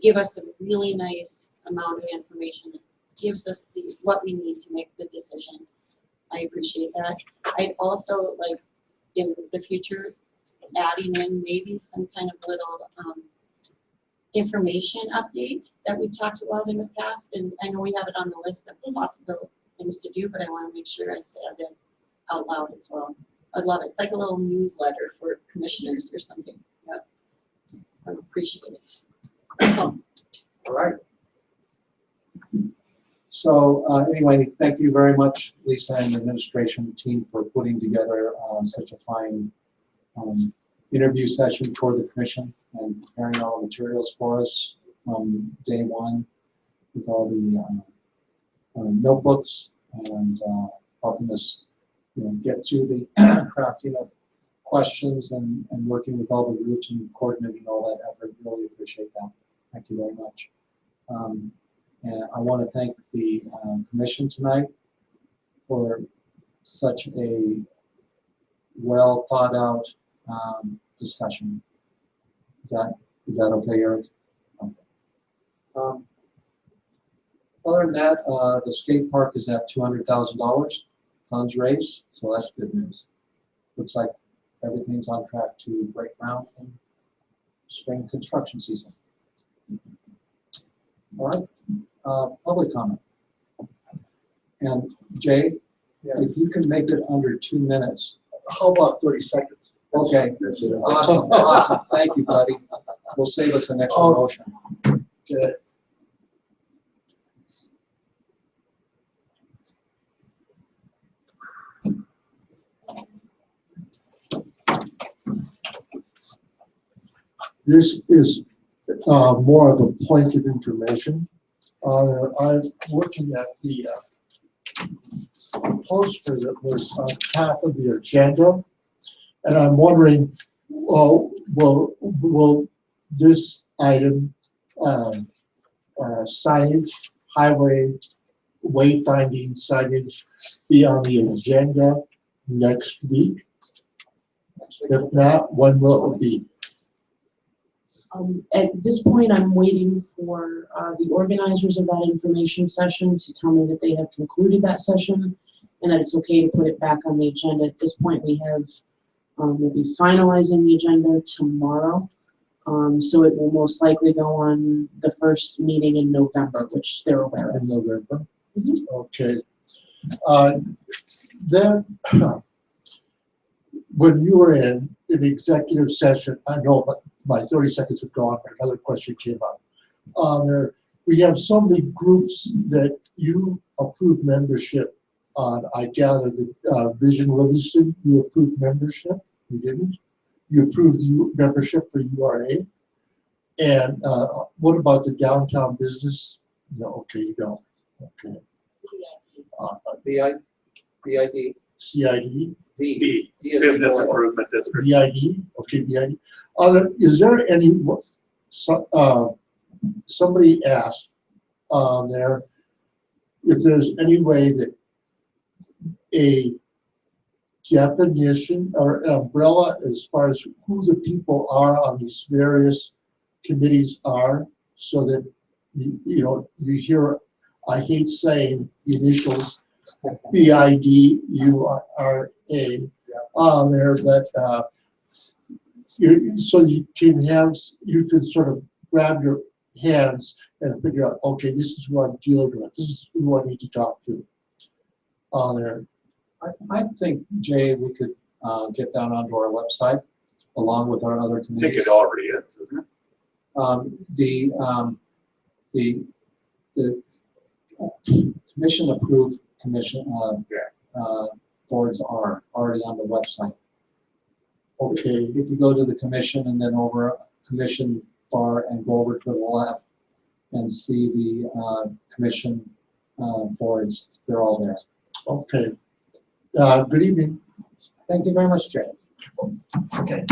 give us a really nice amount of information that gives us what we need to make the decision. I appreciate that. I'd also like in the future adding in maybe some kind of little information update that we've talked about in the past, and I know we have it on the list of possible things to do, but I want to make sure I said it out loud as well. I'd love it. It's like a little newsletter for commissioners or something. Yeah. I appreciate it. All right. So anyway, thank you very much, Lisa and the administration team, for putting together such a fine interview session for the commission and preparing all the materials for us from day one with all the notebooks and helping us get to the crafting of questions and working with all the groups and coordinating all that effort. Really appreciate that. Thank you very much. And I want to thank the commission tonight for such a well thought out discussion. Is that okay, Eric? Okay. Other than that, the skate park is at $200,000 funds raised, so that's good news. Looks like everything's on track to break ground in spring construction season. All right, public comment. And Jay, if you can make it under 2 minutes. How about 30 seconds? Okay, awesome, awesome. Thank you, buddy. We'll save us an extra motion. Good. This is more of a point of information. I'm looking at the poster that was on top of the agenda, and I'm wondering, will this item, signage, highway wayfinding signage, be on the agenda next week? If not, when will it be? At this point, I'm waiting for the organizers of that information session to tell me that they have concluded that session and that it's okay to put it back on the agenda. At this point, we have, we'll be finalizing the agenda tomorrow. So it will most likely go on the first meeting in November, which they're aware of. In November? Mm-hmm. Okay. then, when you were in an executive session, I know but my 30 seconds have gone, but another question came up. We have so many groups that you approve membership on. I gather the Vision Livingston, you approved membership, you didn't? You approved the membership for URA? And what about the downtown business? No, okay, you don't. Okay. BID. CID? B, D is in Business Florida. Improvement District. BID? Okay, BID. Is there any, somebody asked there if there's any way that a definition or umbrella as far as who the people are on these various committees are, so that you know, you hear, I hate saying the initials, BID, URA, there, but so you can sort of grab your hands and figure out, okay, this is who I'm dealing with, this is who I need to talk to. There. I think, Jay, we could get down onto our website along with our other I think committees. it already is, isn't it? The commission approved boards are already on the website. Okay, If you go to the commission and then over commission bar and go over to the left and see the commission boards, they're all there. okay. Good evening. Thank you very much, Jay. Okay.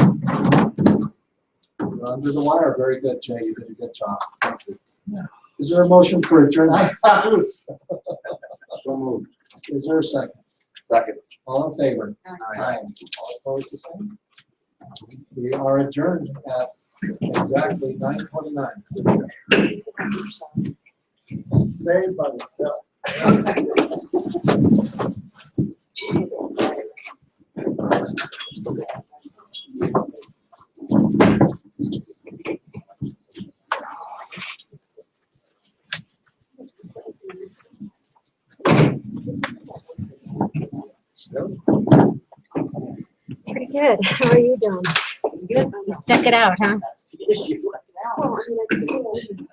You're under the wire, very good, Jay, you did a good job. Thank you. Is there a motion for adjournment? So moved. Is there a second? Second. All in favor? Aye. All opposed, the same? We are adjourned at exactly 9:29. Saved by the bell. Pretty good. How are you doing? Good. You stuck it out, huh? That's the issue. Oh, I'm gonna